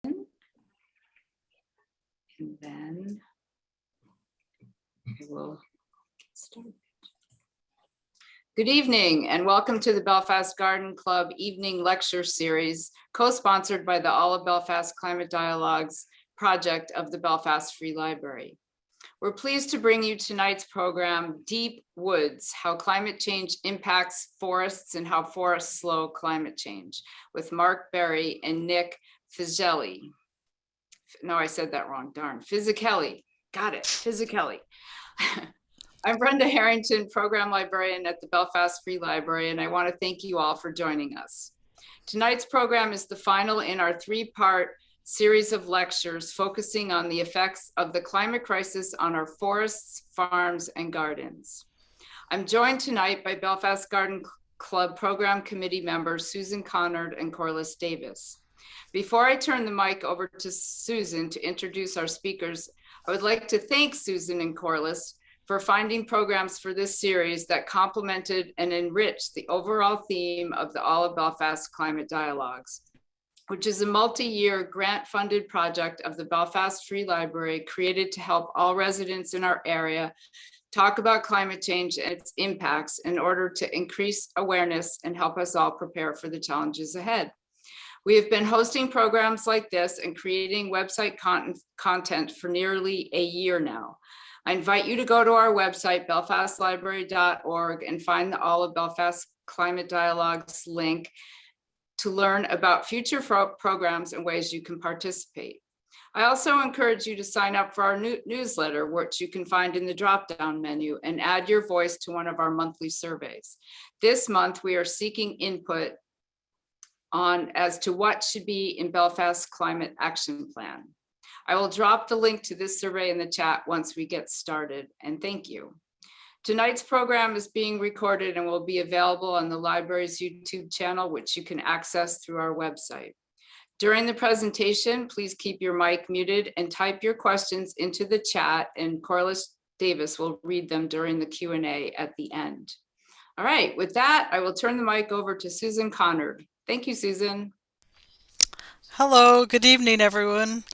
And then I will get started. Good evening and welcome to the Belfast Garden Club evening lecture series, co-sponsored by the All of Belfast Climate Dialogues project of the Belfast Free Library. We're pleased to bring you tonight's program, Deep Woods, How Climate Change Impacts Forests and How Forests Slow Climate Change, with Mark Berry and Nick Fisichelli. No, I said that wrong, darn. Fisichelli, got it, Fisichelli. I'm Brenda Harrington, Program Librarian at the Belfast Free Library, and I want to thank you all for joining us. Tonight's program is the final in our three-part series of lectures focusing on the effects of the climate crisis on our forests, farms, and gardens. I'm joined tonight by Belfast Garden Club Program Committee members Susan Connard and Corliss Davis. Before I turn the mic over to Susan to introduce our speakers, I would like to thank Susan and Corliss for finding programs for this series that complemented and enriched the overall theme of the All of Belfast Climate Dialogues, which is a multi-year grant-funded project of the Belfast Free Library created to help all residents in our area talk about climate change and its impacts in order to increase awareness and help us all prepare for the challenges ahead. We have been hosting programs like this and creating website content for nearly a year now. I invite you to go to our website, belfastlibrary.org, and find the All of Belfast Climate Dialogues link to learn about future programs and ways you can participate. I also encourage you to sign up for our newsletter, which you can find in the drop-down menu, and add your voice to one of our monthly surveys. This month, we are seeking input on as to what should be in Belfast's Climate Action Plan. I will drop the link to this survey in the chat once we get started, and thank you. Tonight's program is being recorded and will be available on the library's YouTube channel, which you can access through our website. During the presentation, please keep your mic muted and type your questions into the chat, and Corliss Davis will read them during the Q&A at the end. All right, with that, I will turn the mic over to Susan Connard. Thank you, Susan. Hello, good evening, everyone.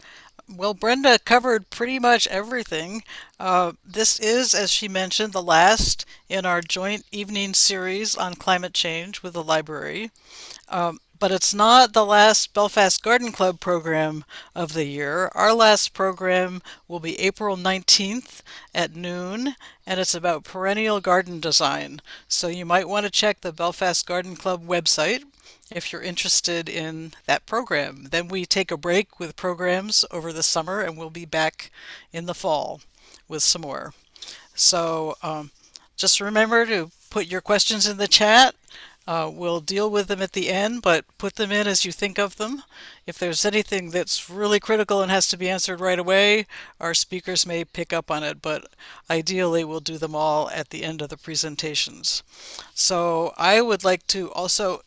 Well, Brenda covered pretty much everything. This is, as she mentioned, the last in our joint evening series on climate change with the library. But it's not the last Belfast Garden Club program of the year. Our last program will be April 19th at noon, and it's about perennial garden design. So you might want to check the Belfast Garden Club website if you're interested in that program. Then we take a break with programs over the summer, and we'll be back in the fall with some more. So just remember to put your questions in the chat. We'll deal with them at the end, but put them in as you think of them. If there's anything that's really critical and has to be answered right away, our speakers may pick up on it, but ideally we'll do them all at the end of the presentations. So I would like to also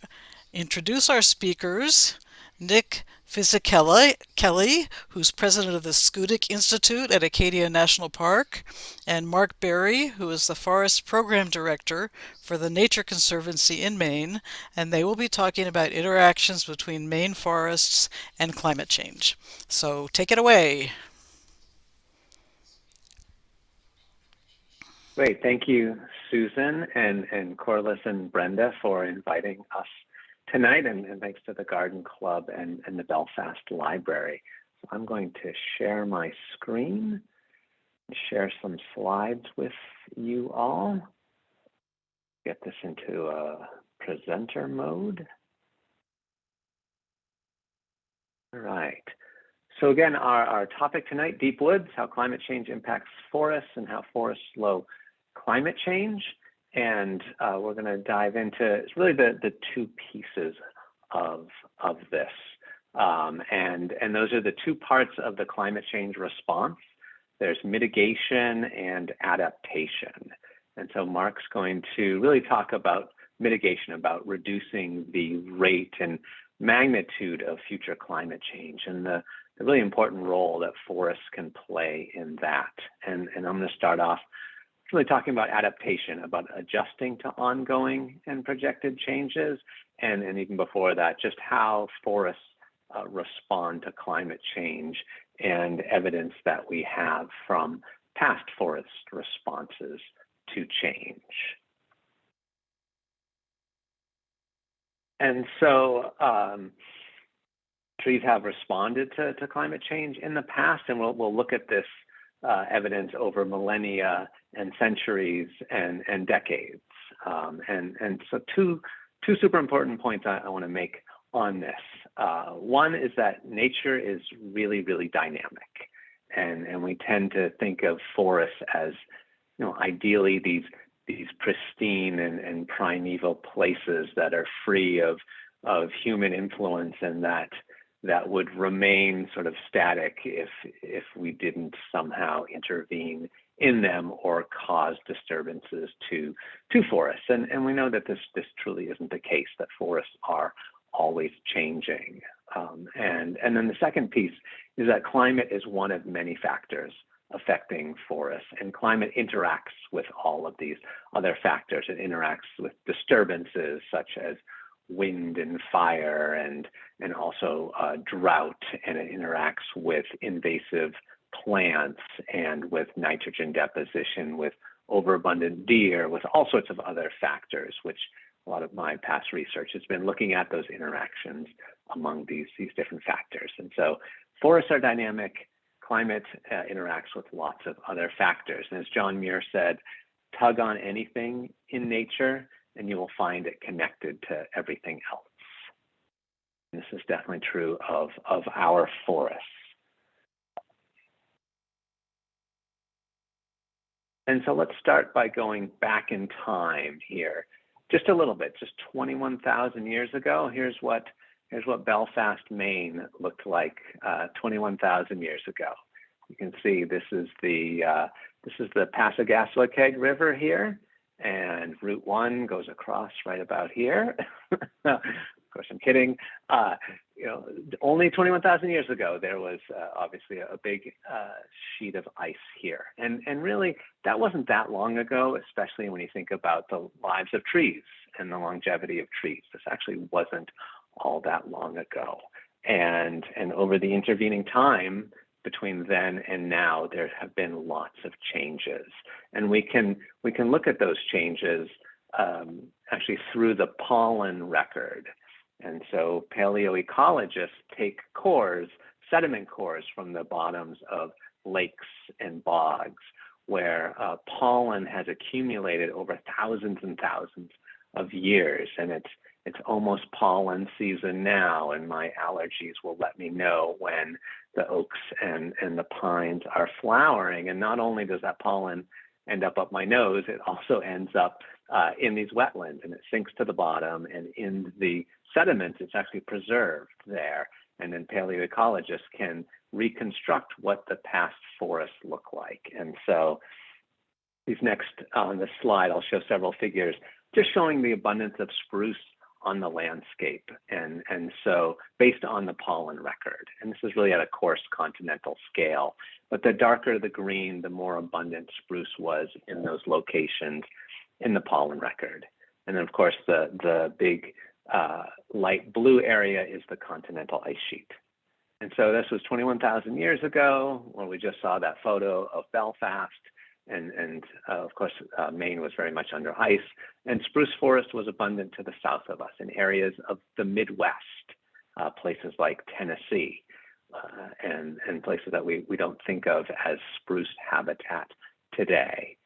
introduce our speakers. Nick Fisichelli, who's president of the Schoodic Institute at Acadia National Park, and Mark Berry, who is the Forest Program Director for the Nature Conservancy in Maine, and they will be talking about interactions between Maine forests and climate change. So take it away. Great, thank you, Susan and Corliss and Brenda for inviting us tonight, and thanks to the Garden Club and the Belfast Library. So I'm going to share my screen, share some slides with you all. Get this into a presenter mode. All right. So again, our topic tonight, Deep Woods, how climate change impacts forests and how forests slow climate change. And we're going to dive into really the two pieces of this. And those are the two parts of the climate change response. There's mitigation and adaptation. And so Mark's going to really talk about mitigation, about reducing the rate and magnitude of future climate change and the really important role that forests can play in that. And I'm going to start off really talking about adaptation, about adjusting to ongoing and projected changes, and even before that, just how forests respond to climate change and evidence that we have from past forest responses to change. And so trees have responded to climate change in the past, and we'll look at this evidence over millennia and centuries and decades. And so two super important points I want to make on this. One is that nature is really, really dynamic. And we tend to think of forests as, ideally these pristine and primeval places that are free of human influence, and that would remain sort of static if we didn't somehow intervene in them or cause disturbances to forests. And we know that this truly isn't the case, that forests are always changing. And then the second piece is that climate is one of many factors affecting forests, and climate interacts with all of these other factors. It interacts with disturbances such as wind and fire and also drought, and it interacts with invasive plants and with nitrogen deposition, with overabundant deer, with all sorts of other factors, which a lot of my past research has been looking at those interactions among these different factors. And so forests are dynamic, climate interacts with lots of other factors. And as John Muir said, tug on anything in nature and you will find it connected to everything else. And this is definitely true of our forests. And so let's start by going back in time here, just a little bit, just 21,000 years ago. Here's what Belfast, Maine looked like 21,000 years ago. You can see this is the Passagassawakeg River here, and Route 1 goes across right about here. Of course, I'm kidding. Only 21,000 years ago, there was obviously a big sheet of ice here. And really, that wasn't that long ago, especially when you think about the lives of trees and the longevity of trees. This actually wasn't all that long ago. And over the intervening time between then and now, there have been lots of changes. And we can look at those changes actually through the pollen record. And so paleoecologists take cores, sediment cores from the bottoms of lakes and bogs where pollen has accumulated over thousands and thousands of years. And it's almost pollen season now, and my allergies will let me know when the oaks and the pines are flowering. And not only does that pollen end up my nose, it also ends up in these wetlands, and it sinks to the bottom, and in the sediments, it's actually preserved there. And then paleoecologists can reconstruct what the past forests look like. And so these next, on this slide, I'll show several figures just showing the abundance of spruce on the landscape. And so based on the pollen record, and this is really at a coarse continental scale, but the darker the green, the more abundant spruce was in those locations in the pollen record. And then of course, the big light blue area is the continental ice sheet. And so this was 21,000 years ago when we just saw that photo of Belfast. And of course, Maine was very much under ice, and spruce forest was abundant to the south of us in areas of the Midwest, places like Tennessee, and places that we don't think of as spruce habitat today.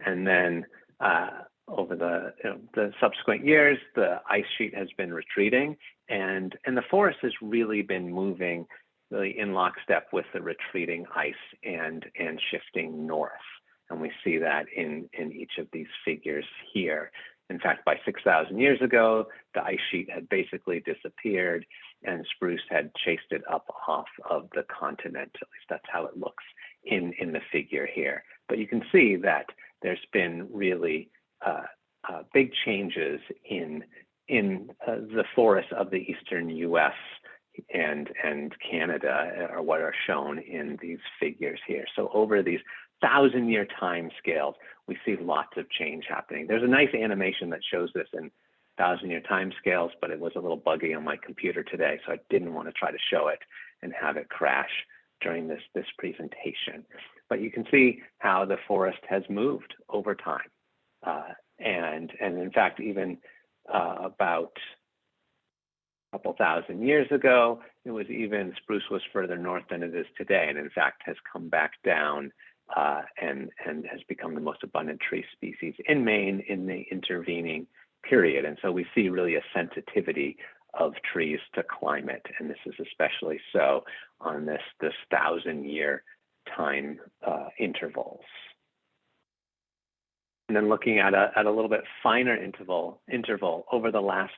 And then over the subsequent years, the ice sheet has been retreating, and the forest has really been moving really in lockstep with the retreating ice and shifting north. And we see that in each of these figures here. In fact, by 6,000 years ago, the ice sheet had basically disappeared and spruce had chased it up off of the continent. At least that's how it looks in the figure here. But you can see that there's been really big changes in the forests of the eastern US and Canada are what are shown in these figures here. So over these 1,000-year time scales, we see lots of change happening. There's a nice animation that shows this in 1,000-year timescales, but it was a little buggy on my computer today, so I didn't want to try to show it and have it crash during this presentation. But you can see how the forest has moved over time. And in fact, even about a couple thousand years ago, it was even spruce was further north than it is today, and in fact has come back down and has become the most abundant tree species in Maine in the intervening period. And so we see really a sensitivity of trees to climate, and this is especially so on this 1,000-year time intervals. And then looking at a little bit finer interval over the last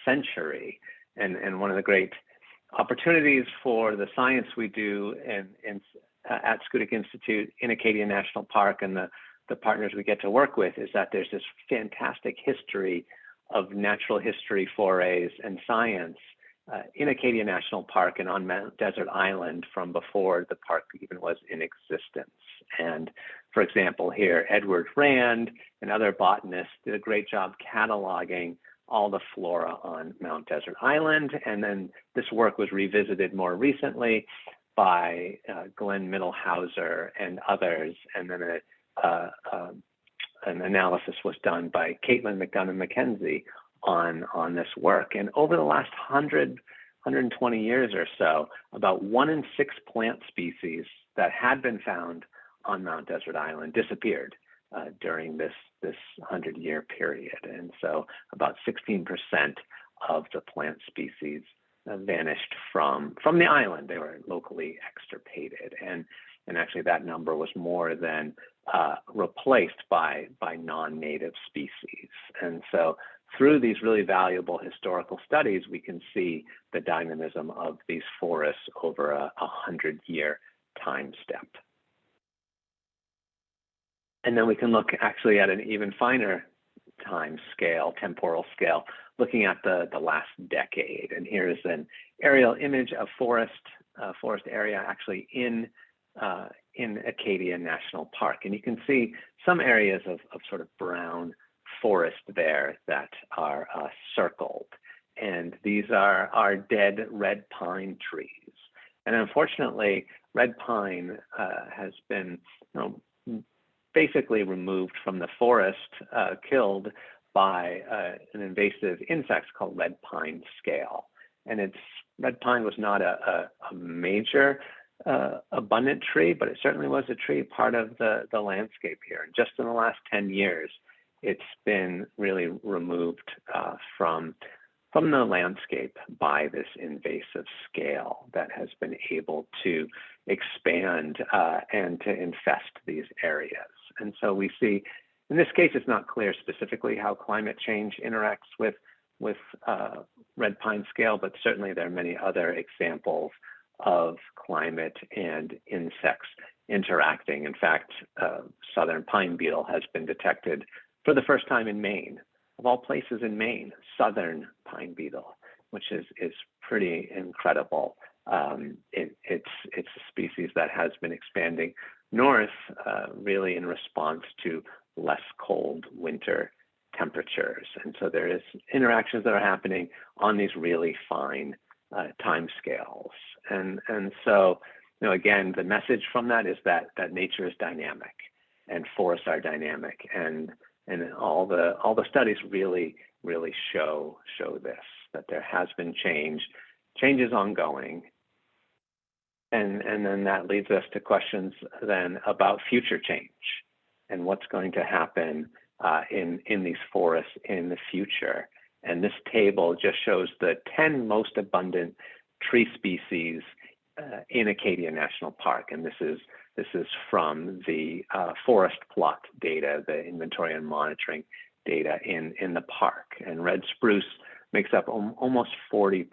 century, and one of the great opportunities for the science we do at Schoodic Institute in Acadia National Park and the partners we get to work with is that there's this fantastic history of natural history forays and science in Acadia National Park and on Mount Desert Island from before the park even was in existence. And for example, here, Edward Rand and other botanists did a great job cataloging all the flora on Mount Desert Island. And then this work was revisited more recently by Glenn Mittelhauser and others. And then an analysis was done by Caitlin McDonough-Mackenzie on this work. And over the last 120 years or so, about 1 in 6 plant species that had been found on Mount Desert Island disappeared during this 100-year period. And so about 16% of the plant species vanished from the island. They were locally extirpated. And actually that number was more than replaced by non-native species. And so through these really valuable historical studies, we can see the dynamism of these forests over a 100-year time step. And then we can look actually at an even finer time scale, temporal scale, looking at the last decade. And here is an aerial image of forest area actually in Acadia National Park. And you can see some areas of sort of brown forest there that are circled. And these are dead red pine trees. And unfortunately, red pine has been basically removed from the forest, killed by an invasive insect called red pine scale. And red pine was not a major abundant tree, but it certainly was a tree part of the landscape here. And just in the last 10 years, it's been really removed from the landscape by this invasive scale that has been able to expand and to infest these areas. And so we see, in this case, it's not clear specifically how climate change interacts with red pine scale, but certainly there are many other examples of climate and insects interacting. In fact, southern pine beetle has been detected for the first time in Maine, of all places in Maine, southern pine beetle, which is pretty incredible. It's a species that has been expanding north, really in response to less cold winter temperatures. And so there is interactions that are happening on these really fine time scales. And so, again, the message from that is that nature is dynamic and forests are dynamic, and all the studies really show this, that there has been change is ongoing. And then that leads us to questions then about future change and what's going to happen in these forests in the future. And this table just shows the 10 most abundant tree species in Acadia National Park. And this is from the forest plot data, the inventory and monitoring data in the park. And red spruce makes up almost 40%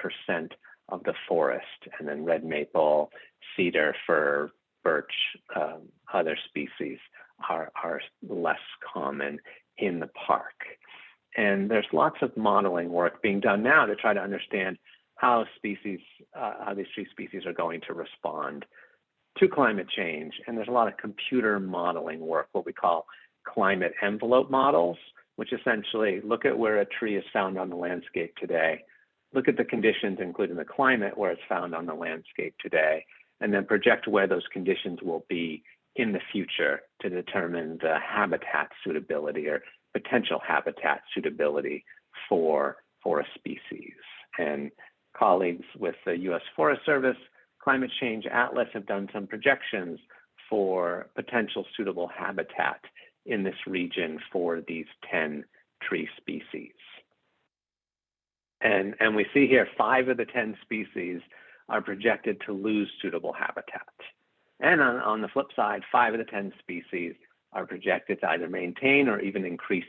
of the forest, and then red maple, cedar, fir, birch, other species are less common in the park. And there's lots of modeling work being done now to try to understand how these tree species are going to respond to climate change. And there's a lot of computer modeling work, what we call climate envelope models, which essentially look at where a tree is found on the landscape today, look at the conditions, including the climate where it's found on the landscape today, and then project where those conditions will be in the future to determine the habitat suitability or potential habitat suitability for forest species. And colleagues with the U.S. Forest Service Climate Change Atlas have done some projections for potential suitable habitat in this region for these 10 tree species. And we see here 5 of the 10 species are projected to lose suitable habitat. And on the flip side, 5 of the 10 species are projected to either maintain or even increase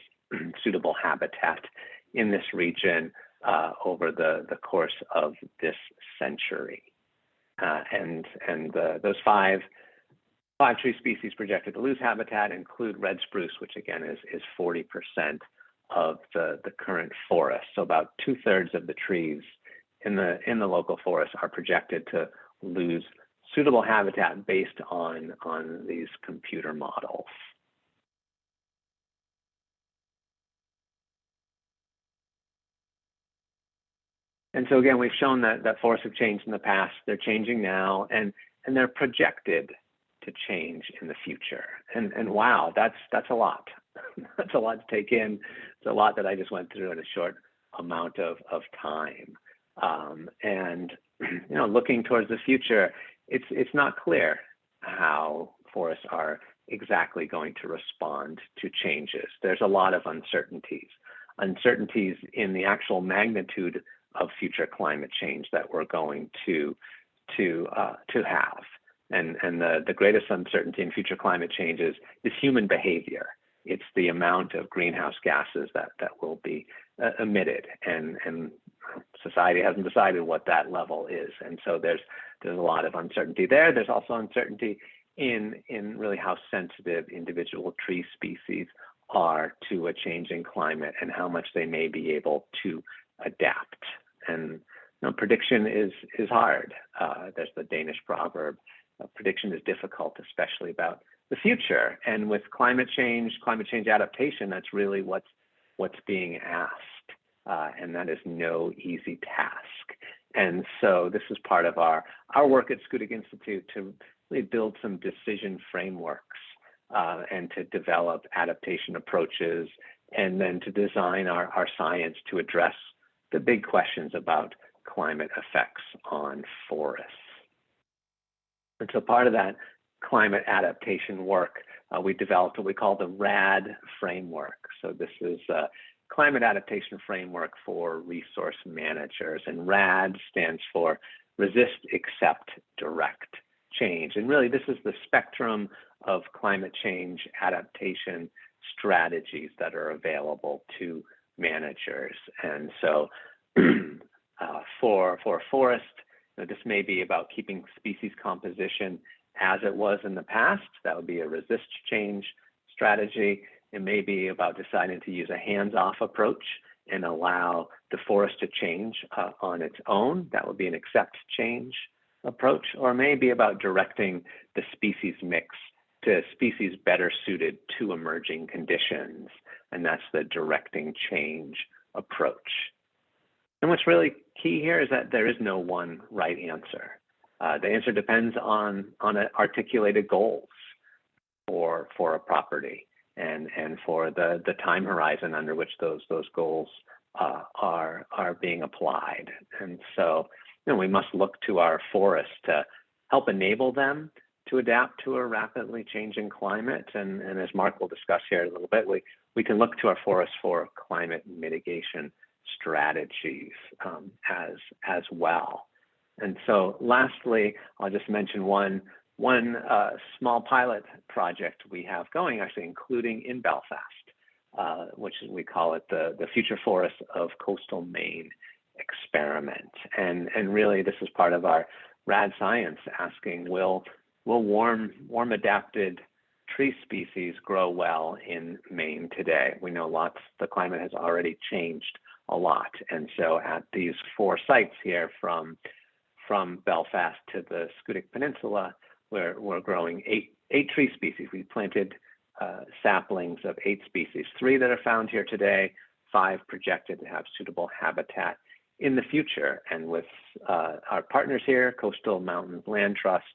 suitable habitat in this region over the course of this century. Those five tree species projected to lose habitat include red spruce, which again is 40% of the current forest. So about 2/3 of the trees in the local forest are projected to lose suitable habitat based on these computer models. And so again, we've shown that forests have changed in the past, they're changing now, and they're projected to change in the future. And wow, that's a lot. That's a lot to take in. It's a lot that I just went through in a short amount of time. And looking towards the future, it's not clear how forests are exactly going to respond to changes. There's a lot of uncertainties in the actual magnitude of future climate change that we're going to have. And the greatest uncertainty in future climate changes is human behavior. It's the amount of greenhouse gases that will be emitted, and society hasn't decided what that level is. And so there's a lot of uncertainty there. There's also uncertainty in really how sensitive individual tree species are to a changing climate and how much they may be able to adapt. And prediction is hard. There's the Danish proverb, prediction is difficult, especially about the future. And with climate change adaptation, that's really what's being asked. And that is no easy task. And so this is part of our work at Schoodic Institute to really build some decision frameworks and to develop adaptation approaches, and then to design our science to address the big questions about climate effects on forests. And so part of that climate adaptation work, we developed what we call the RAD Framework. So this is a climate adaptation framework for resource managers, and RAD stands for Resist, Accept, Direct Change. And really this is the spectrum of climate change adaptation strategies that are available to managers. And so for a forest, this may be about keeping species composition as it was in the past. That would be a resist change strategy. It may be about deciding to use a hands-off approach and allow the forest to change on its own. That would be an accept change approach. Or it may be about directing the species mix to species better suited to emerging conditions. And that's the directing change approach. And what's really key here is that there is no one right answer. The answer depends on articulated goals for a property and for the time horizon under which those goals are being applied. And so we must look to our forests to help enable them to adapt to a rapidly changing climate. And as Mark will discuss here in a little bit, we can look to our forests for climate mitigation strategies as well. And so lastly, I'll just mention one small pilot project we have going, actually including in Belfast, which we call it the Future Forests of Coastal Maine experiment. And really this is part of our RAD science, asking will warm adapted tree species grow well in Maine today? We know the climate has already changed a lot. And so at these 4 sites here from Belfast to the Schoodic Peninsula, we're growing eight tree species. We planted saplings of 8 species, 3 that are found here today, 5 projected to have suitable habitat in the future. And with our partners here, Coastal Mountains Land Trust,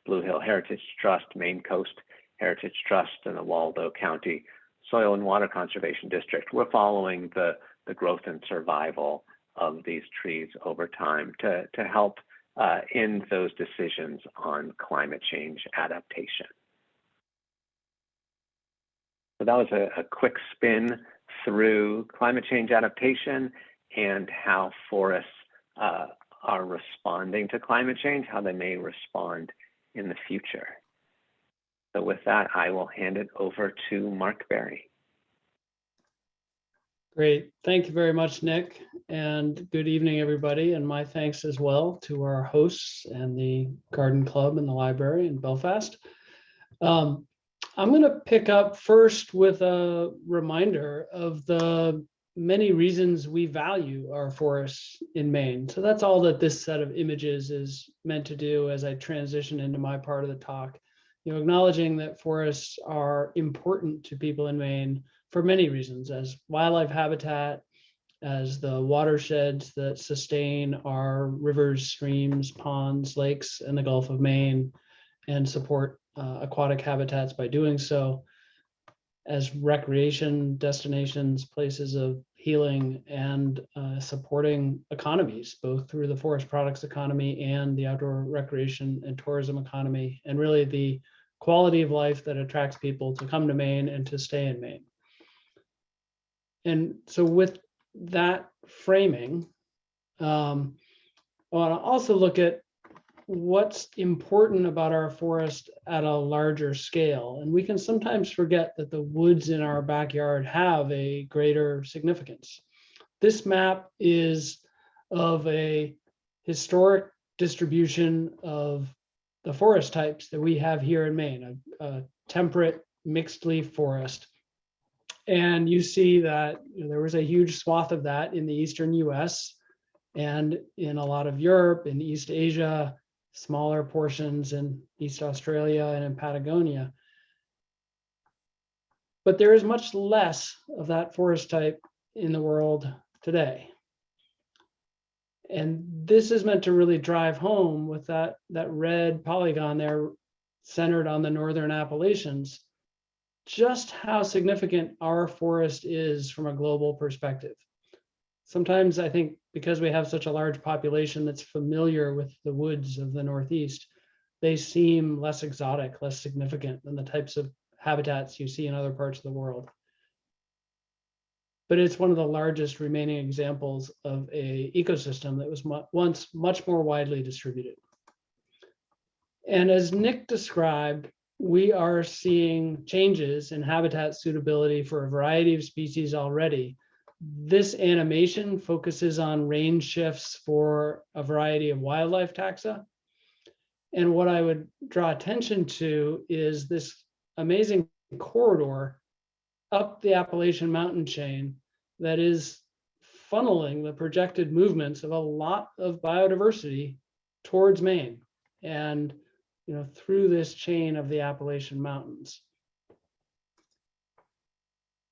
Blue Hill Heritage Trust, Maine Coast Heritage Trust, and the Waldo County Soil and Water Conservation District, we're following the growth and survival of these trees over time to help in those decisions on climate change adaptation. So that was a quick spin through climate change adaptation and how forests are responding to climate change, how they may respond in the future. So with that, I will hand it over to Mark Berry. Great. Thank you very much, Nick. And good evening, everybody. And my thanks as well to our hosts and the Garden Club and the library in Belfast. I'm going to pick up first with a reminder of the many reasons we value our forests in Maine. So that's all that this set of images is meant to do as I transition into my part of the talk. Acknowledging that forests are important to people in Maine for many reasons, as wildlife habitat, as the watersheds that sustain our rivers, streams, ponds, lakes, and the Gulf of Maine, and support aquatic habitats by doing so, as recreation destinations, places of healing, and supporting economies, both through the forest products economy and the outdoor recreation and tourism economy, and really the quality of life that attracts people to come to Maine and to stay in Maine. And so with that framing, I want to also look at what's important about our forest at a larger scale. And we can sometimes forget that the woods in our backyard have a greater significance. This map is of a historic distribution of the forest types that we have here in Maine, a temperate mixed leaf forest. And you see that there was a huge swath of that in the eastern US and in a lot of Europe, in East Asia, smaller portions in East Australia and in Patagonia. But there is much less of that forest type in the world today. And this is meant to really drive home with that red polygon there centered on the northern Appalachians, just how significant our forest is from a global perspective. Sometimes I think because we have such a large population that's familiar with the woods of the Northeast, they seem less exotic, less significant than the types of habitats you see in other parts of the world. But it's one of the largest remaining examples of an ecosystem that was once much more widely distributed. And as Nick described, we are seeing changes in habitat suitability for a variety of species already. This animation focuses on range shifts for a variety of wildlife taxa. And what I would draw attention to is this amazing corridor up the Appalachian mountain chain that is funneling the projected movements of a lot of biodiversity towards Maine and through this chain of the Appalachian Mountains.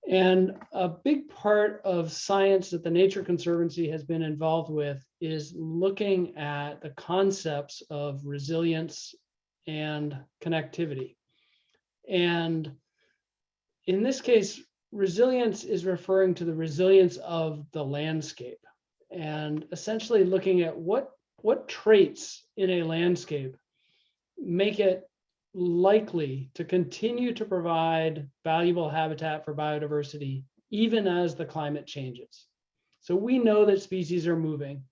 And a big part of science that the Nature Conservancy has been involved with is looking at the concepts of resilience and connectivity. And in this case, resilience is referring to the resilience of the landscape and essentially looking at what traits in a landscape make it likely to continue to provide valuable habitat for biodiversity, even as the climate changes. So we know that species are moving,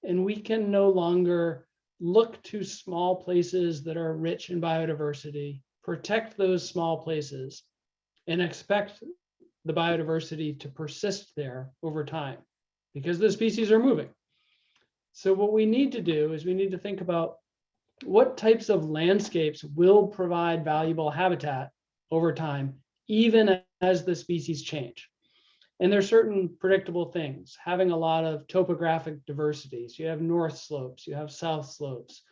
and we can no longer look to small places that are rich in biodiversity, protect those small places, and expect the biodiversity to persist there over time, because the species are moving. So what we need to do is we need to think about what types of landscapes will provide valuable habitat over time, even as the species change. And there's certain predictable things, having a lot of topographic diversity. So you have north slopes, you have south slopes,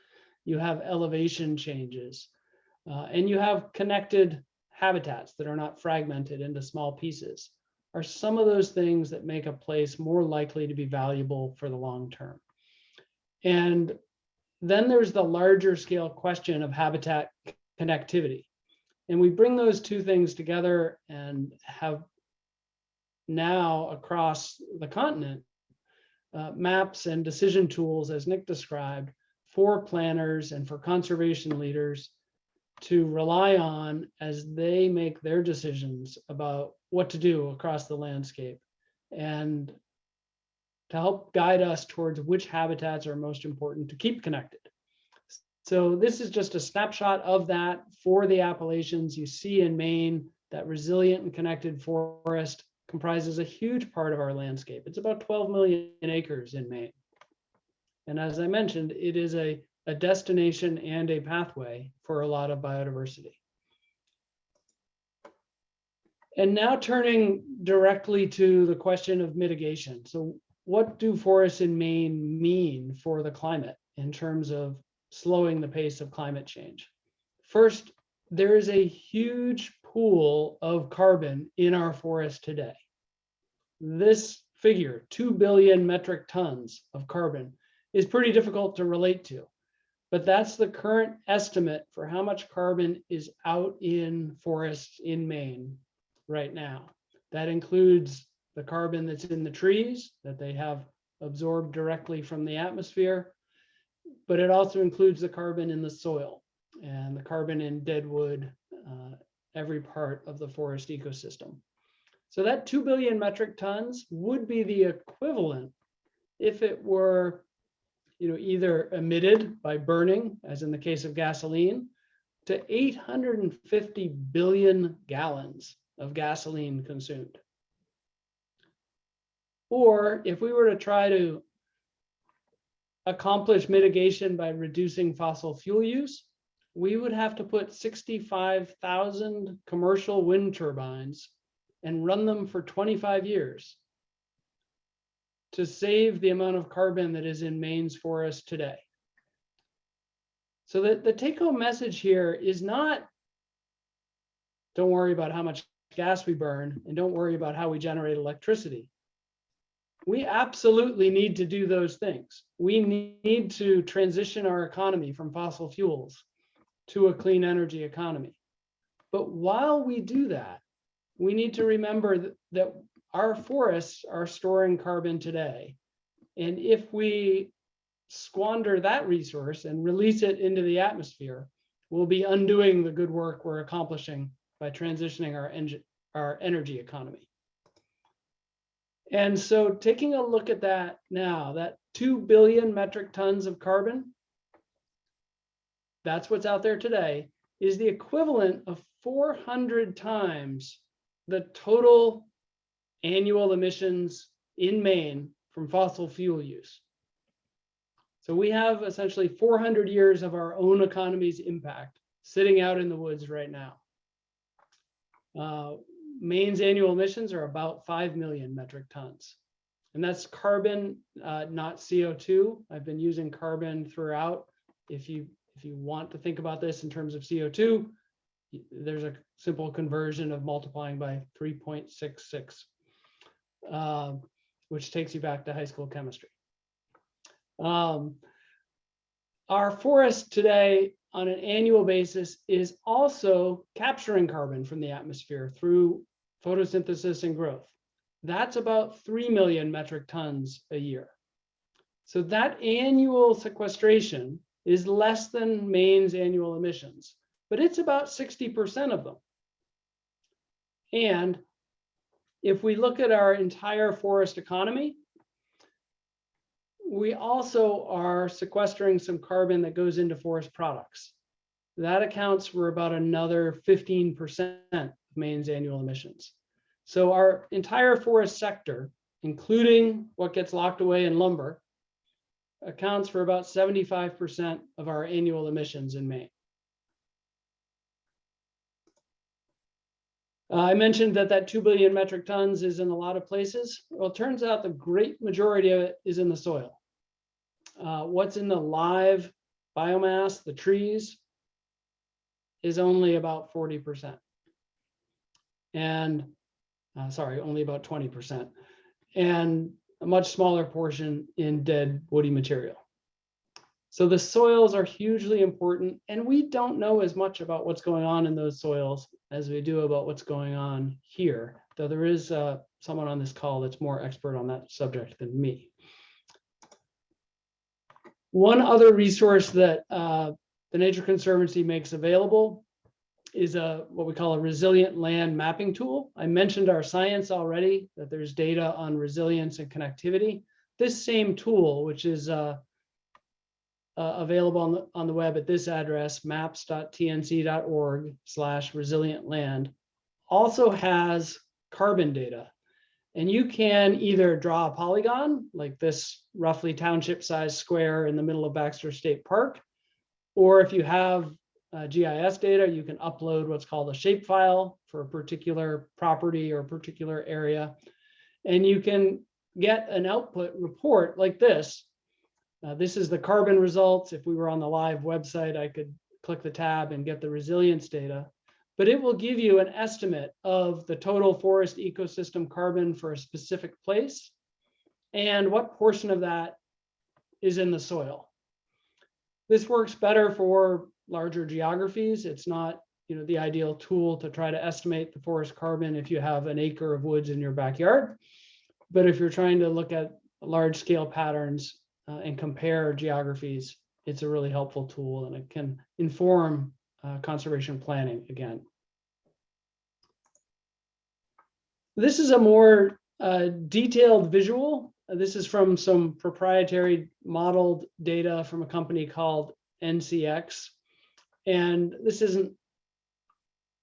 you have elevation changes, and you have connected habitats that are not fragmented into small pieces are some of those things that make a place more likely to be valuable for the long term. And then there's the larger scale question of habitat connectivity. And we bring those two things together and have now across the continent maps and decision tools, as Nick described, for planners and for conservation leaders to rely on as they make their decisions about what to do across the landscape, and to help guide us towards which habitats are most important to keep connected. So this is just a snapshot of that for the Appalachians. You see in Maine that resilient and connected forest comprises a huge part of our landscape. It's about 12 million acres in Maine. And as I mentioned, it is a destination and a pathway for a lot of biodiversity. And now turning directly to the question of mitigation. So what do forests in Maine mean for the climate in terms of slowing the pace of climate change? First, there is a huge pool of carbon in our forests today. This figure, 2 billion metric tons of carbon, is pretty difficult to relate to, but that's the current estimate for how much carbon is out in forests in Maine right now. That includes the carbon that's in the trees that they have absorbed directly from the atmosphere, but it also includes the carbon in the soil and the carbon in dead wood, every part of the forest ecosystem. So that 2 billion metric tons would be the equivalent if it were either emitted by burning, as in the case of gasoline, to 850 billion gallons of gasoline consumed. Or if we were to try to accomplish mitigation by reducing fossil fuel use, we would have to put 65,000 commercial wind turbines and run them for 25 years to save the amount of carbon that is in Maine's forest today. So the take-home message here is not, don't worry about how much gas we burn and don't worry about how we generate electricity. We absolutely need to do those things. We need to transition our economy from fossil fuels to a clean energy economy. But while we do that, we need to remember that our forests are storing carbon today. And if we squander that resource and release it into the atmosphere, we'll be undoing the good work we're accomplishing by transitioning our energy economy. And so taking a look at that now, that 2 billion metric tons of carbon, that's what's out there today, is the equivalent of 400 times the total annual emissions in Maine from fossil fuel use. So we have essentially 400 years of our own economy's impact sitting out in the woods right now. Maine's annual emissions are about 5 million metric tons. And that's carbon, not CO2. I've been using carbon throughout. If you want to think about this in terms of CO2, there's a simple conversion of multiplying by 3.66, which takes you back to high school chemistry. Our forest today on an annual basis is also capturing carbon from the atmosphere through photosynthesis and growth. That's about 3 million metric tons a year. So that annual sequestration is less than Maine's annual emissions, but it's about 60% of them. And if we look at our entire forest economy, we also are sequestering some carbon that goes into forest products. That accounts for about another 15% of Maine's annual emissions. So our entire forest sector, including what gets locked away in lumber, accounts for about 75% of our annual emissions in Maine. I mentioned that 2 billion metric tons is in a lot of places. Well, it turns out the great majority of it is in the soil. What's in the live biomass, the trees, is only about 40%. and sorry, only about 20%, and a much smaller portion in dead woody material. So the soils are hugely important, and we don't know as much about what's going on in those soils as we do about what's going on here, though there is someone on this call that's more expert on that subject than me. One other resource that the Nature Conservancy makes available is what we call a resilient land mapping tool. I mentioned our science already, that there's data on resilience and connectivity. This same tool, which is available on the web at this address, maps.tnc.org/resilientland, also has carbon data. And you can either draw a polygon, like this roughly township-sized square in the middle of Baxter State Park, or if you have GIS data, you can upload what's called a shapefile for a particular property or a particular area. And you can get an output report like this. This is the carbon results. If we were on the live website, I could click the tab and get the resilience data. But it will give you an estimate of the total forest ecosystem carbon for a specific place and what portion of that is in the soil. This works better for larger geographies. It's not, the ideal tool to try to estimate the forest carbon if you have an acre of woods in your backyard. But if you're trying to look at large scale patterns and compare geographies, it's a really helpful tool, and it can inform conservation planning again. This is a more detailed visual. This is from some proprietary modeled data from a company called NCX. And this isn't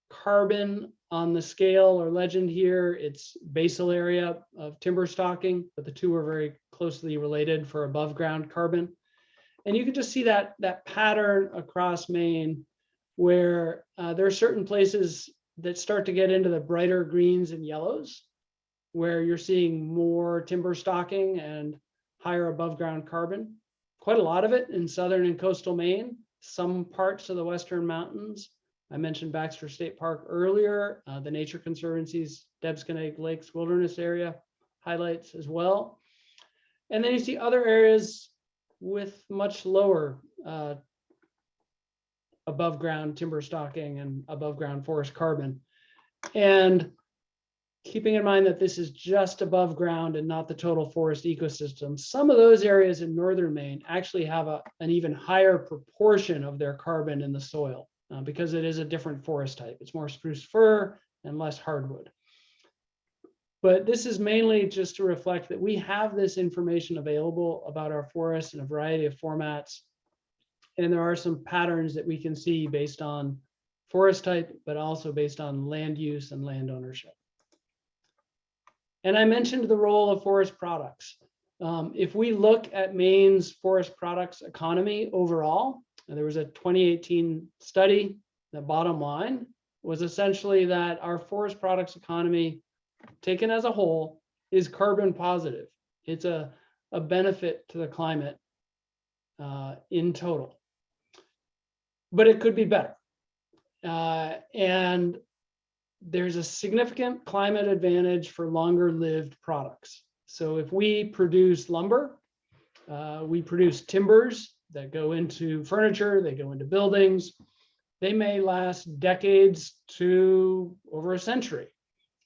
carbon on the scale or legend here. It's basal area of timber stocking, but the two are very closely related for above ground carbon. And you can just see that pattern across Maine where there are certain places that start to get into the brighter greens and yellows, where you're seeing more timber stocking and higher above ground carbon. Quite a lot of it in southern and coastal Maine, some parts of the Western Mountains. I mentioned Baxter State Park earlier, the Nature Conservancy's Debsconeg Lakes Wilderness Area highlights as well. And then you see other areas with much lower above ground timber stocking and above ground forest carbon. And keeping in mind that this is just above ground and not the total forest ecosystem, some of those areas in northern Maine actually have an even higher proportion of their carbon in the soil because it is a different forest type. It's more spruce fir and less hardwood. But this is mainly just to reflect that we have this information available about our forests in a variety of formats. And there are some patterns that we can see based on forest type, but also based on land use and land ownership. And I mentioned the role of forest products. If we look at Maine's forest products economy overall, there was a 2018 study. The bottom line was essentially that our forest products economy, taken as a whole, is carbon positive. It's a benefit to the climate in total. But it could be better. And there's a significant climate advantage for longer lived products. So if we produce lumber, we produce timbers that go into furniture, they go into buildings, they may last decades to over a century.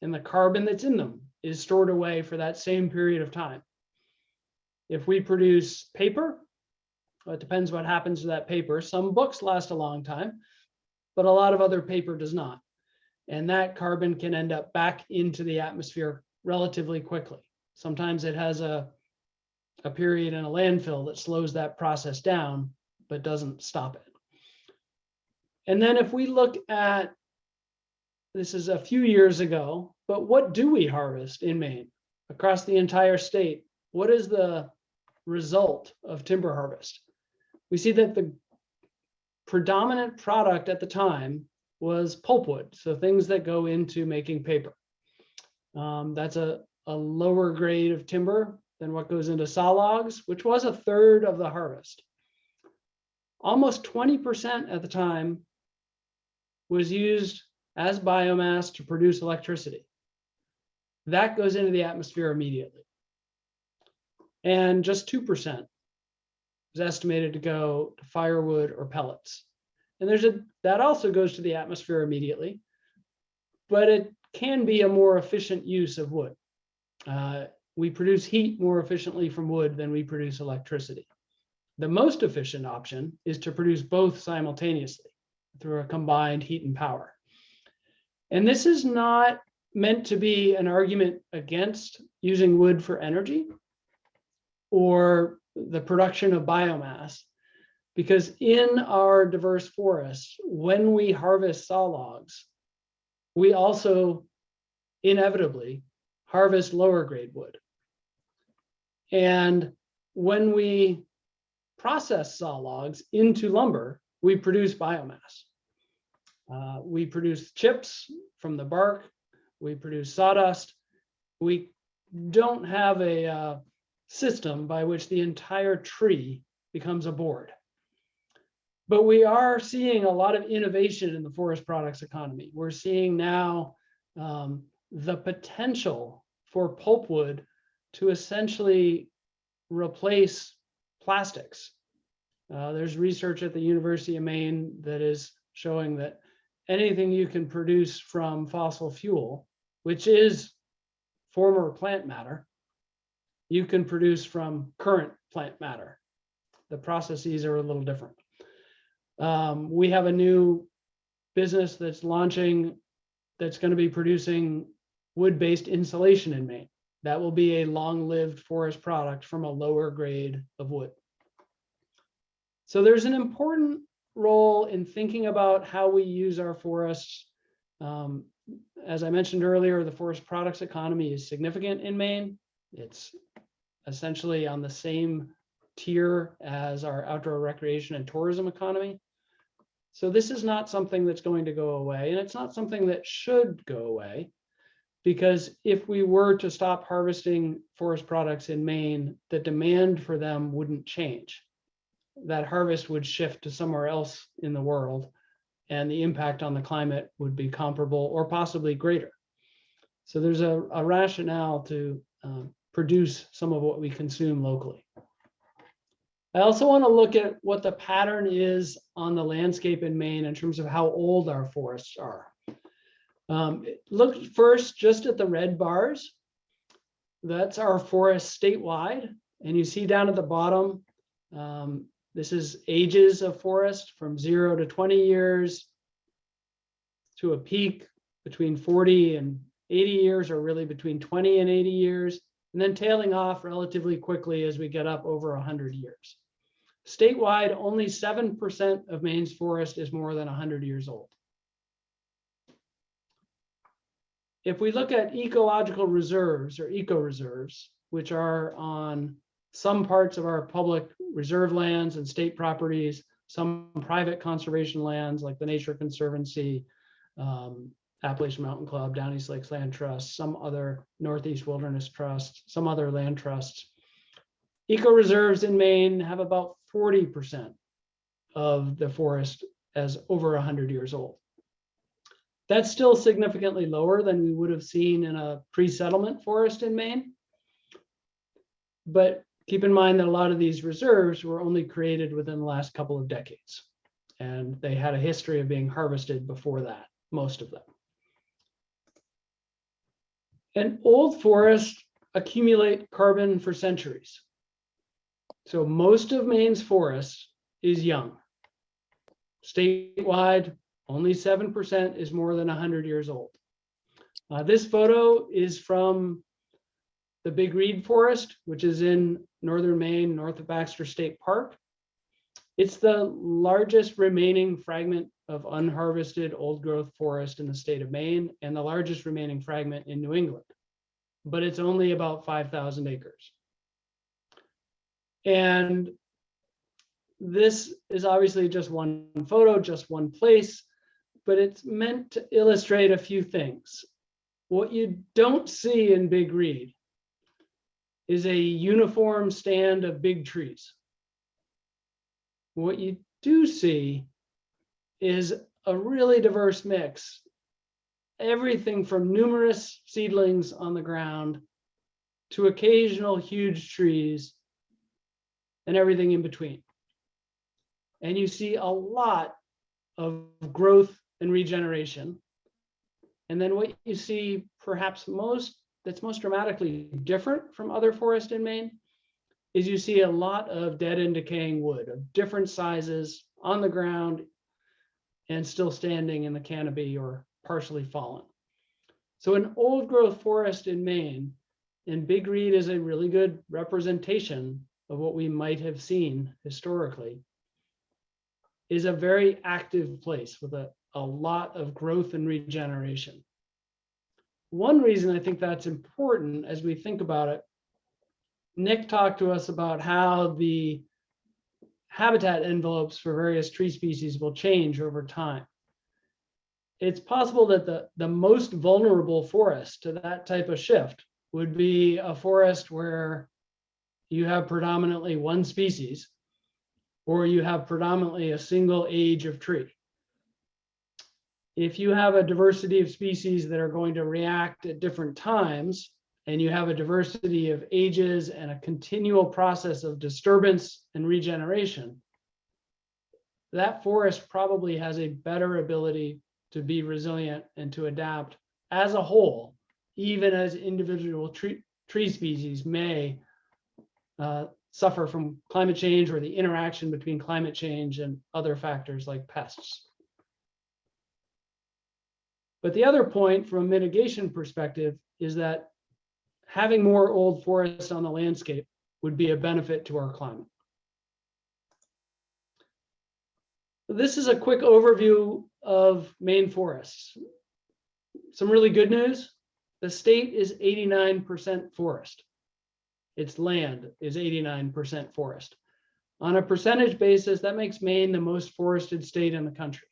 And the carbon that's in them is stored away for that same period of time. If we produce paper, well, it depends what happens to that paper. Some books last a long time, but a lot of other paper does not. And that carbon can end up back into the atmosphere relatively quickly. Sometimes it has a period in a landfill that slows that process down, but doesn't stop it. And then if we look at, this is a few years ago, but what do we harvest in Maine across the entire state? What is the result of timber harvest? We see that the predominant product at the time was pulpwood, so things that go into making paper. That's a lower grade of timber than what goes into saw logs, which was a third of the harvest. Almost 20% at the time was used as biomass to produce electricity. That goes into the atmosphere immediately. And just 2% is estimated to go to firewood or pellets. And that also goes to the atmosphere immediately, but it can be a more efficient use of wood. We produce heat more efficiently from wood than we produce electricity. The most efficient option is to produce both simultaneously through a combined heat and power. And this is not meant to be an argument against using wood for energy or the production of biomass, because in our diverse forests, when we harvest saw logs, we also inevitably harvest lower grade wood. And when we process saw logs into lumber, we produce biomass. We produce chips from the bark, we produce sawdust. We don't have a system by which the entire tree becomes a board. But we are seeing a lot of innovation in the forest products economy. We're seeing now the potential for pulpwood to essentially replace plastics. There's research at the University of Maine that is showing that anything you can produce from fossil fuel, which is former plant matter, you can produce from current plant matter. The processes are a little different. We have a new business that's launching that's going to be producing wood-based insulation in Maine. That will be a long-lived forest product from a lower grade of wood. So there's an important role in thinking about how we use our forests. As I mentioned earlier, the forest products economy is significant in Maine. It's essentially on the same tier as our outdoor recreation and tourism economy. So this is not something that's going to go away, and it's not something that should go away, because if we were to stop harvesting forest products in Maine, the demand for them wouldn't change. That harvest would shift to somewhere else in the world, and the impact on the climate would be comparable or possibly greater. So there's a rationale to produce some of what we consume locally. I also want to look at what the pattern is on the landscape in Maine in terms of how old our forests are. Look first just at the red bars. That's our forest statewide. And you see down at the bottom, this is ages of forest from 0 to 20 years to a peak between 40 and 80 years, or really between 20 and 80 years, and then tailing off relatively quickly as we get up over 100 years. Statewide, only 7% of Maine's forest is more than 100 years old. If we look at ecological reserves or eco-reserves, which are on some parts of our public reserve lands and state properties, some private conservation lands like the Nature Conservancy, Appalachian Mountain Club, Down East Lakes Land Trust, some other Northeast Wilderness Trust, some other land trusts. Eco-reserves in Maine have about 40% of the forest as over 100 years old. That's still significantly lower than we would have seen in a pre-settlement forest in Maine. But keep in mind that a lot of these reserves were only created within the last couple of decades, and they had a history of being harvested before that, most of them. And old forests accumulate carbon for centuries. So most of Maine's forest is young. Statewide, only 7% is more than 100 years old. This photo is from the Big Reed Forest, which is in northern Maine, north of Baxter State Park. It's the largest remaining fragment of unharvested old growth forest in the state of Maine, and the largest remaining fragment in New England, but it's only about 5,000 acres. And this is obviously just one photo, just one place, but it's meant to illustrate a few things. What you don't see in Big Reed is a uniform stand of big trees. What you do see is a really diverse mix everything from numerous seedlings on the ground to occasional huge trees and everything in between. And you see a lot of growth and regeneration. And then what you see perhaps that's most dramatically different from other forests in Maine is you see a lot of dead and decaying wood of different sizes on the ground and still standing in the canopy or partially fallen. So an old growth forest in Maine, and Big Reed is a really good representation of what we might have seen historically, is a very active place with a lot of growth and regeneration. One reason I think that's important as we think about it, Nick talked to us about how the habitat envelopes for various tree species will change over time. It's possible that the most vulnerable forest to that type of shift would be a forest where you have predominantly one species, or you have predominantly a single age of tree. If you have a diversity of species that are going to react at different times, and you have a diversity of ages and a continual process of disturbance and regeneration, that forest probably has a better ability to be resilient and to adapt as a whole, even as individual tree species may suffer from climate change or the interaction between climate change and other factors like pests. But the other point from a mitigation perspective is that having more old forests on the landscape would be a benefit to our climate. This is a quick overview of Maine forests. Some really good news. The state is 89% forest. Its land is 89% forest. On a percentage basis, that makes Maine the most forested state in the country.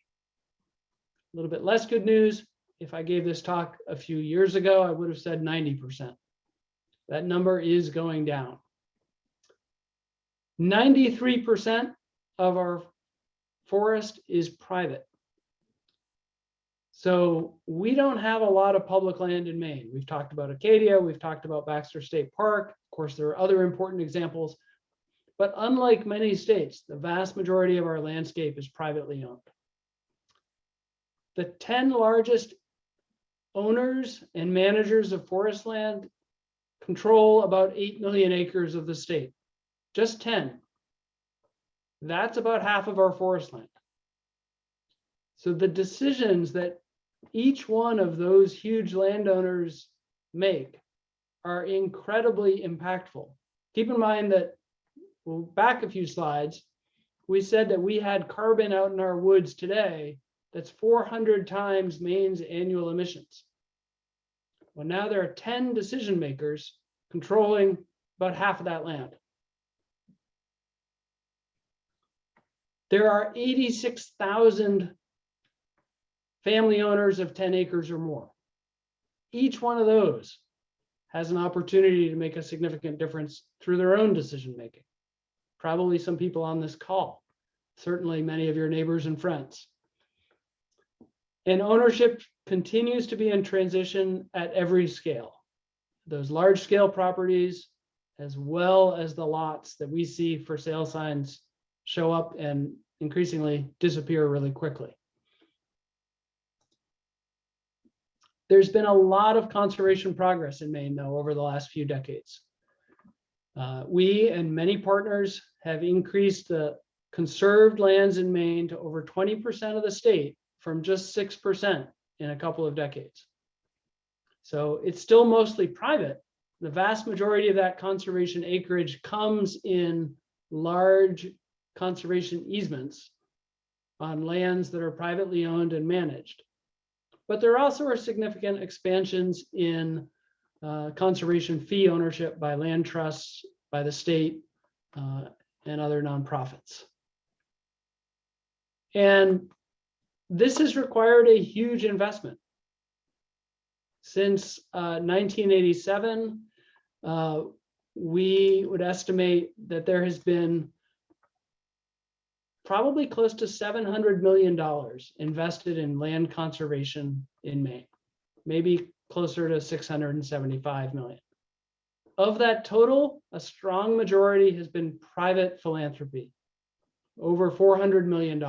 A little bit less good news. If I gave this talk a few years ago, I would have said 90%. That number is going down. 93% of our forest is private. So we don't have a lot of public land in Maine. We've talked about Acadia, we've talked about Baxter State Park. Of course, there are other important examples, but unlike many states, the vast majority of our landscape is privately owned. The 10 largest owners and managers of forest land control about 8 million acres of the state, just 10. That's about half of our forest land. So the decisions that each one of those huge landowners make are incredibly impactful. Keep in mind that, well, back a few slides, we said that we had carbon out in our woods today that's 400 times Maine's annual emissions. Well, now there are 10 decision makers controlling about half of that land. There are 86,000 family owners of 10 acres or more. Each one of those has an opportunity to make a significant difference through their own decision making. Probably some people on this call, certainly many of your neighbors and friends. And ownership continues to be in transition at every scale. Those large scale properties, as well as the lots that we see for sale signs show up and increasingly disappear really quickly. There's been a lot of conservation progress in Maine, though, over the last few decades. We and many partners have increased the conserved lands in Maine to over 20% of the state from just 6% in a couple of decades. So it's still mostly private. The vast majority of that conservation acreage comes in large conservation easements on lands that are privately owned and managed. But there also are significant expansions in conservation fee ownership by land trusts, by the state, and other nonprofits. And this has required a huge investment. Since 1987, we would estimate that there has been probably close to $700 million invested in land conservation in Maine. maybe closer to 675 million. Of that total, a strong majority has been private philanthropy, over $400 million.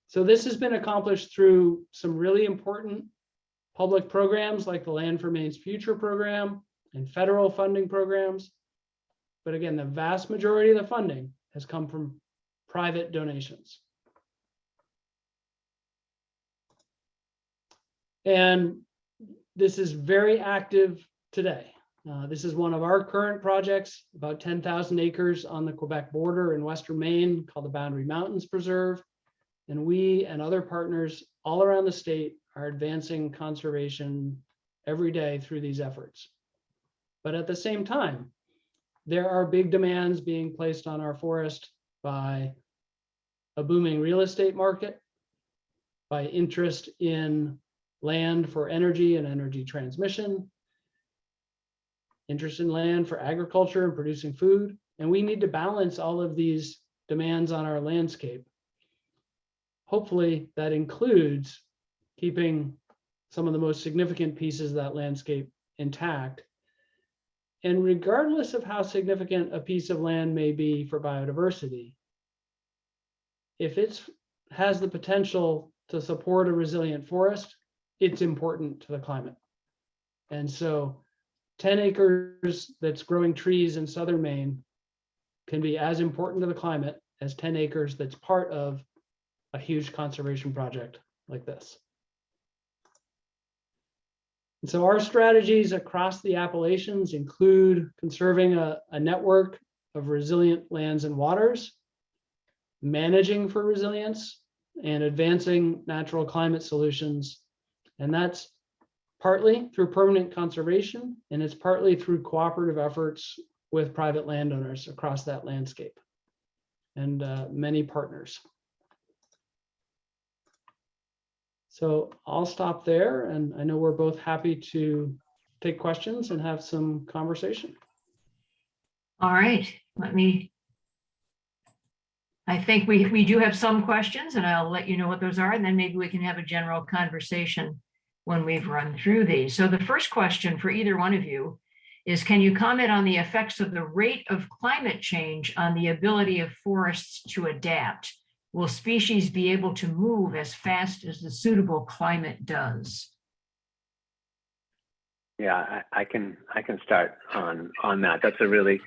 So this has been accomplished through some really important public programs like the Land for Maine's Future program and federal funding programs. But again, the vast majority of the funding has come from private donations. And this is very active today. This is one of our current projects, about 10,000 acres on the Quebec border in Western Maine called the Boundary Mountains Preserve. And we and other partners all around the state are advancing conservation every day through these efforts. But at the same time, there are big demands being placed on our forest by a booming real estate market, by interest in land for energy and energy transmission, interest in land for agriculture and producing food. And we need to balance all of these demands on our landscape. Hopefully that includes keeping some of the most significant pieces of that landscape intact. And regardless of how significant a piece of land may be for biodiversity, if it has the potential to support a resilient forest, it's important to the climate. And so 10 acres that's growing trees in southern Maine can be as important to the climate as 10 acres that's part of a huge conservation project like this. And so our strategies across the Appalachians include conserving a network of resilient lands and waters, managing for resilience, and advancing natural climate solutions. And that's partly through permanent conservation, and it's partly through cooperative efforts with private landowners across that landscape and many partners. So I'll stop there, and I know we're both happy to take questions and have some conversation. All right, I think we do have some questions, and I'll let you know what those are, and then maybe we can have a general conversation when we've run through these. So the first question for either one of you is, can you comment on the effects of the rate of climate change on the ability of forests to adapt? Will species be able to move as fast as the suitable climate does? Yeah, I can start on that. That's a really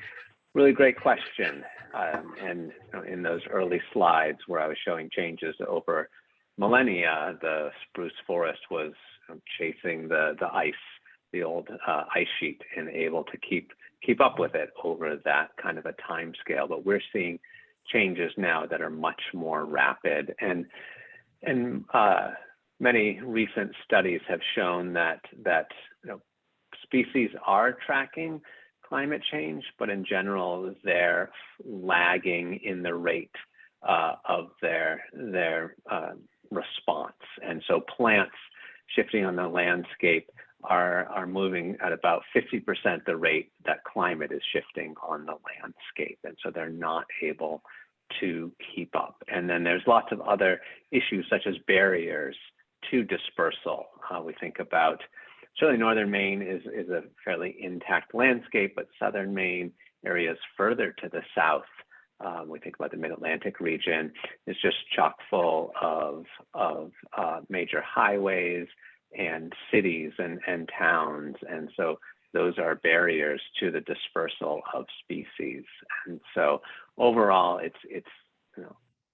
great question. And in those early slides where I was showing changes over millennia, the spruce forest was chasing the ice, the old ice sheet, and able to keep up with it over that kind of a time scale. But we're seeing changes now that are much more rapid, and many recent studies have shown that species are tracking climate change, but in general they're lagging in the rate of their response. And so plants shifting on the landscape are moving at about 50% the rate that climate is shifting on the landscape. And so they're not able to keep up. And then there's lots of other issues such as barriers to dispersal. We think about, certainly northern Maine is a fairly intact landscape, but southern Maine, areas further to the south, we think about the mid-Atlantic region, is just chock full of major highways and cities and towns. And so those are barriers to the dispersal of species. And so overall, it's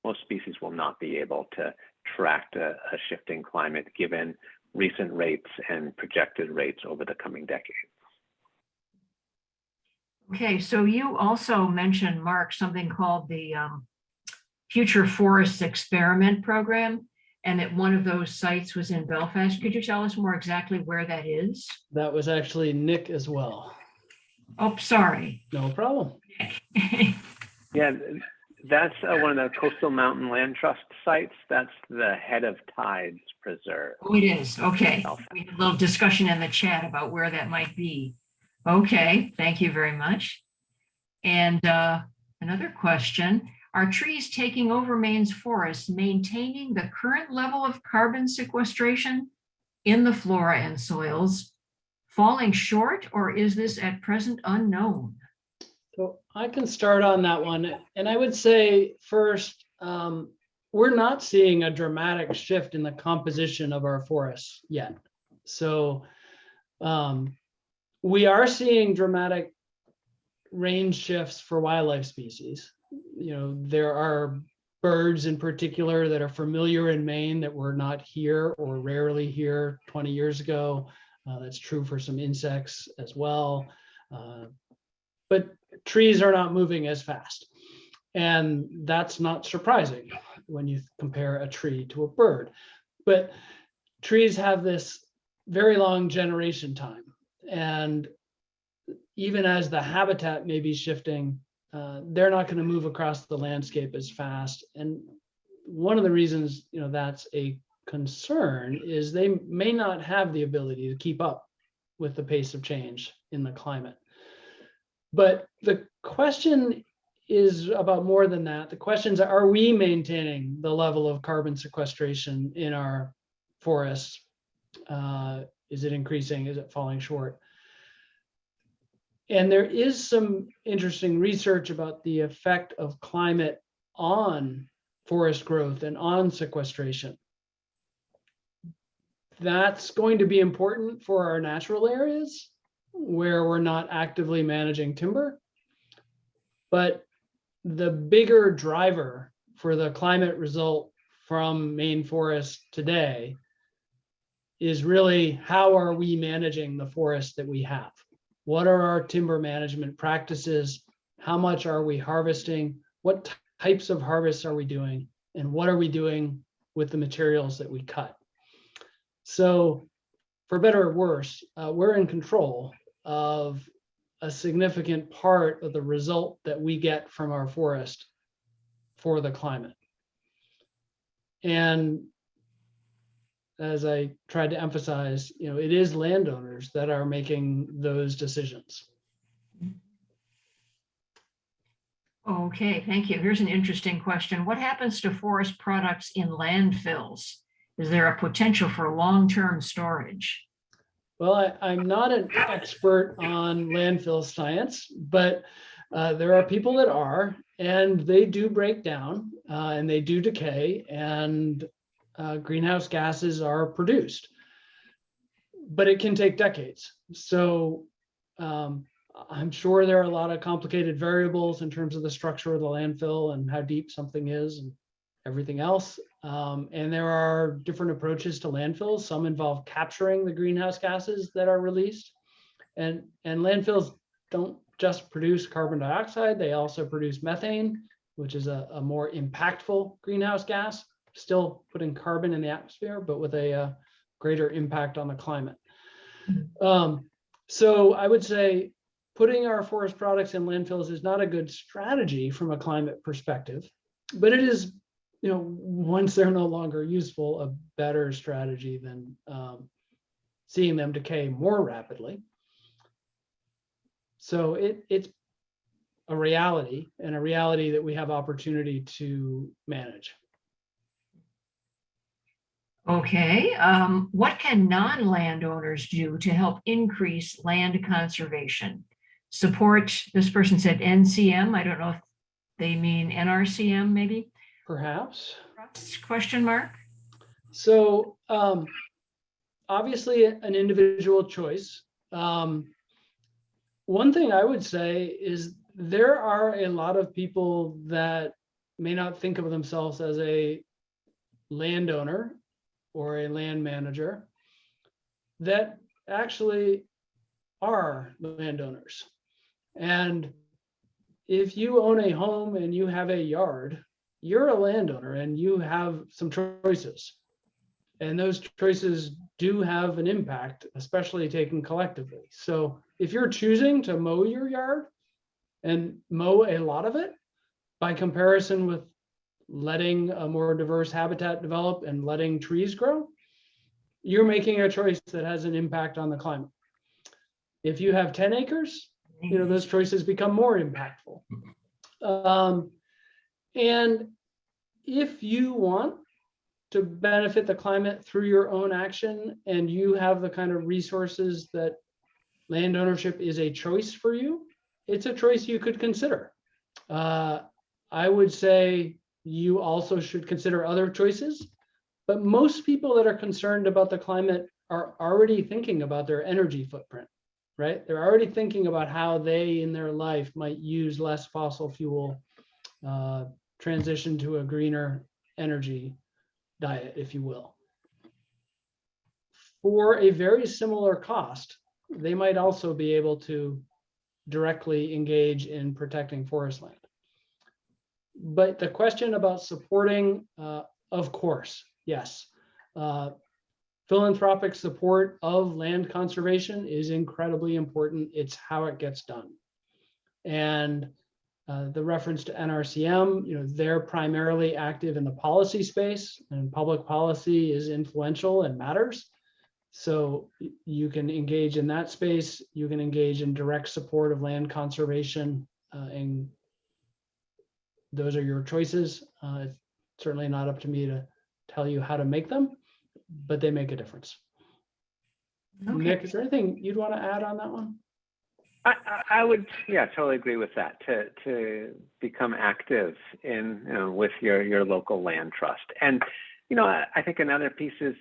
most species will not be able to track a shifting climate given recent rates and projected rates over the coming decades. Okay, so you also mentioned, Mark, something called the Future Forests Experiment Program, and that one of those sites was in Belfast. Could you tell us more exactly where that is? That was actually Nick as well. Oh, sorry. No problem. Yeah, that's one of the Coastal Mountain Land Trust sites. That's the Head of Tides Preserve. Oh, it is. Okay. We had a little discussion in the chat about where that might be. Okay, thank you very much. And another question, are trees taking over Maine's forests maintaining the current level of carbon sequestration? in the flora and soils falling short, or is this at present unknown? So I can start on that one. And I would say first, we're not seeing a dramatic shift in the composition of our forests yet. So we are seeing dramatic range shifts for wildlife species. There are birds in particular that are familiar in Maine that were not here or rarely here 20 years ago. That's true for some insects as well. But trees are not moving as fast. And that's not surprising when you compare a tree to a bird. But trees have this very long generation time. And even as the habitat may be shifting, they're not going to move across the landscape as fast. And one of the reasons that's a concern is they may not have the ability to keep up with the pace of change in the climate. But the question is about more than that. The question is, are we maintaining the level of carbon sequestration in our forests? Is it increasing? Is it falling short? And there is some interesting research about the effect of climate on forest growth and on sequestration. That's going to be important for our natural areas where we're not actively managing timber. But the bigger driver for the climate result from Maine forests today is really, how are we managing the forests that we have? What are our timber management practices? How much are we harvesting? What types of harvests are we doing? And what are we doing with the materials that we cut? So for better or worse, we're in control of a significant part of the result that we get from our forest for the climate. And as I tried to emphasize, it is landowners that are making those decisions. Okay, thank you. Here's an interesting question. What happens to forest products in landfills? Is there a potential for long-term storage? Well, I'm not an expert on landfill science, but there are people that are, and they do break down and they do decay, and greenhouse gases are produced. But it can take decades. So I'm sure there are a lot of complicated variables in terms of the structure of the landfill and how deep something is and everything else. And there are different approaches to landfills. Some involve capturing the greenhouse gases that are released. And landfills don't just produce carbon dioxide, they also produce methane, which is a more impactful greenhouse gas, still putting carbon in the atmosphere, but with a greater impact on the climate. So I would say putting our forest products in landfills is not a good strategy from a climate perspective, but it is, once they're no longer useful, a better strategy than seeing them decay more rapidly. So it's a reality, and a reality that we have opportunity to manage. Okay, what can non-landowners do to help increase land conservation? Support, this person said NCM. I don't know if they mean NRCM maybe? Perhaps. Question mark? So obviously an individual choice. One thing I would say is there are a lot of people that may not think of themselves as a landowner or a land manager that actually are landowners. And if you own a home and you have a yard, you're a landowner and you have some choices. And those choices do have an impact, especially taken collectively. So if you're choosing to mow your yard and mow a lot of it, by comparison with letting a more diverse habitat develop and letting trees grow, you're making a choice that has an impact on the climate. If you have 10 acres, those choices become more impactful. And if you want to benefit the climate through your own action, and you have the kind of resources that land ownership is a choice for you, it's a choice you could consider. I would say you also should consider other choices, but most people that are concerned about the climate are already thinking about their energy footprint, right? They're already thinking about how they in their life might use less fossil fuel, transition to a greener energy diet, if you will. For a very similar cost, they might also be able to directly engage in protecting forest land. But the question about supporting, of course, yes. Philanthropic support of land conservation is incredibly important. It's how it gets done. And the reference to NRCM, they're primarily active in the policy space, and public policy is influential and matters. So you can engage in that space. You can engage in direct support of land conservation, and those are your choices. It's certainly not up to me to tell you how to make them, but they make a difference. Okay. Nick, is there anything you'd want to add on that one? I would, yeah, totally agree with that. To become active in, with your local land trust, and I think another piece is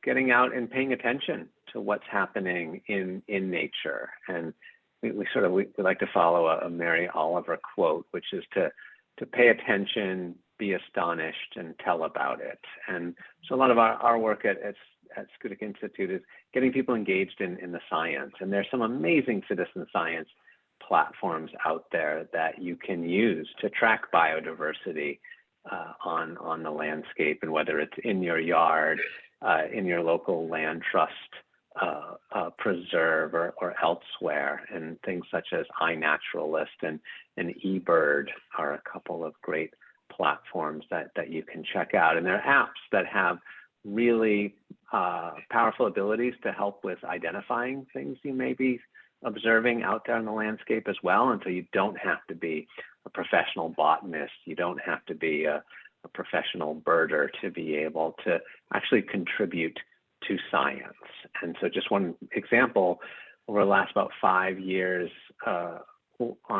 getting out and paying attention to what's happening in nature. And we like to follow a Mary Oliver quote, which is to pay attention, be astonished, and tell about it. And so a lot of our work at Schoodic Institute is getting people engaged in the science. And there's some amazing citizen science platforms out there that you can use to track biodiversity on the landscape, and whether it's in your yard, in your local land trust preserve or elsewhere. And things such as iNaturalist and eBird are a couple of great platforms that you can check out. And they're apps that have really powerful abilities to help with identifying things you may be observing out there in the landscape as well. And so you don't have to be a professional botanist, you don't have to be a professional birder to be able to actually contribute to science. And so just one example, over the last about 5 years on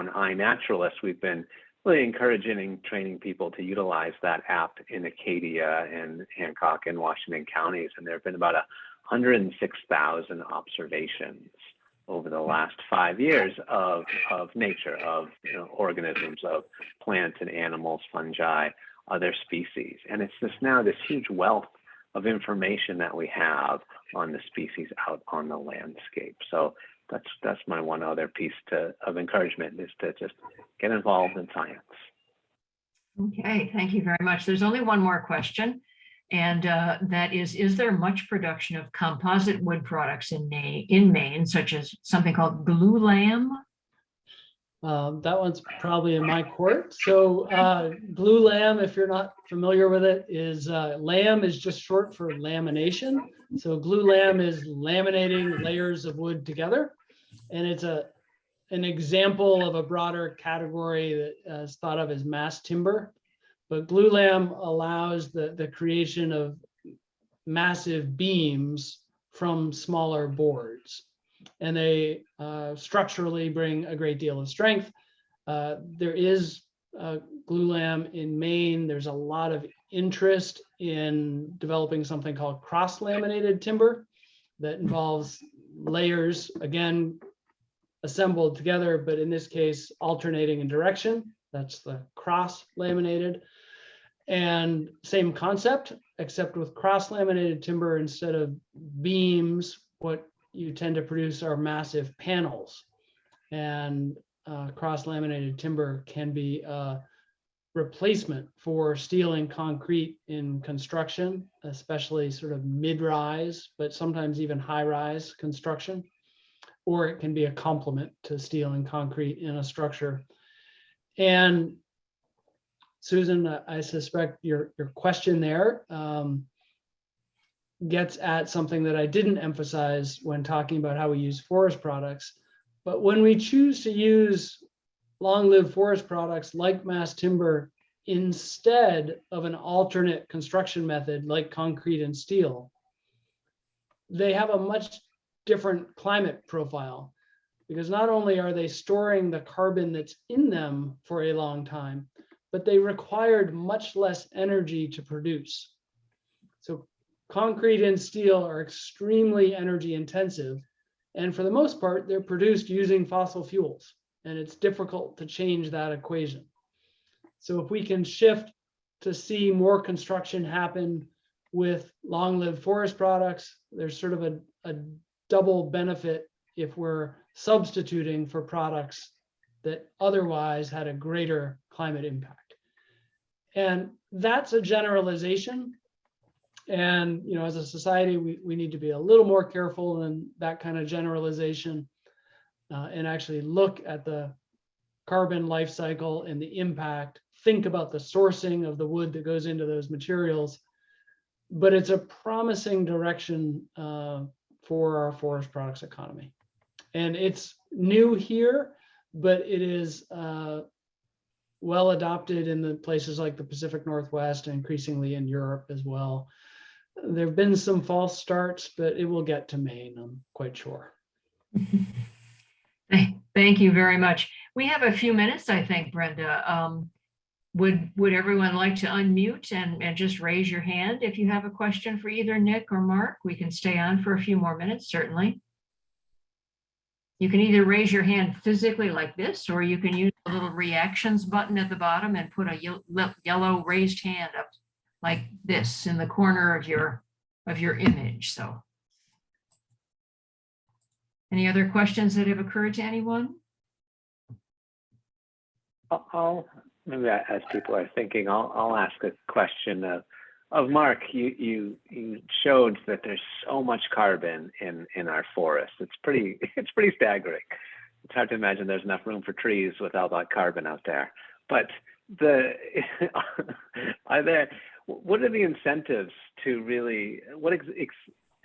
iNaturalist, we've been really encouraging and training people to utilize that app in Acadia and Hancock and Washington counties. And there have been about 106,000 observations over the last 5 years of nature, of organisms, of plants and animals, fungi, other species. And it's now this huge wealth of information that we have on the species out on the landscape. So that's my one other piece of encouragement, is to just get involved in science. Okay, thank you very much. There's only one more question, and that is there much production of composite wood products in Maine, such as something called glulam? That one's probably in my court. So glulam, if you're not familiar with it, is lam is just short for lamination. So glulam is laminating layers of wood together. And it's an example of a broader category that is thought of as mass timber. But glulam allows the creation of massive beams from smaller boards. And they structurally bring a great deal of strength. There is glulam in Maine. There's a lot of interest in developing something called cross-laminated timber that involves layers, again, assembled together, but in this case, alternating in direction. That's the cross-laminated. And same concept, except with cross-laminated timber, instead of beams, what you tend to produce are massive panels. And cross-laminated timber can be a replacement for steel and concrete in construction, especially sort of mid-rise, but sometimes even high-rise construction. Or it can be a complement to steel and concrete in a structure. And Susan, I suspect your question there gets at something that I didn't emphasize when talking about how we use forest products. But when we choose to use long-lived forest products like mass timber instead of an alternate construction method like concrete and steel, they have a much different climate profile, because not only are they storing the carbon that's in them for a long time, but they required much less energy to produce. So concrete and steel are extremely energy intensive. And for the most part, they're produced using fossil fuels. And it's difficult to change that equation. So if we can shift to see more construction happen with long-lived forest products, there's sort of a double benefit if we're substituting for products that otherwise had a greater climate impact. And that's a generalization. And as a society, we need to be a little more careful than that kind of generalization, and actually look at the carbon life cycle and the impact. Think about the sourcing of the wood that goes into those materials. But it's a promising direction for our forest products economy. And it's new here, but it is well adopted in the places like the Pacific Northwest and increasingly in Europe as well. There have been some false starts, but it will get to Maine, I'm quite sure. Thank you very much. We have a few minutes, I think, Brenda. Would everyone like to unmute and just raise your hand if you have a question for either Nick or Mark? We can stay on for a few more minutes, certainly. You can either raise your hand physically like this, or you can use the little reactions button at the bottom and put a yellow raised hand up like this in the corner of your image. So any other questions that have occurred to anyone? Maybe as people are thinking, I'll ask a question of Mark. You showed that there's so much carbon in our forests. It's pretty staggering. It's hard to imagine there's enough room for trees with all that carbon out there. But what are the incentives to really,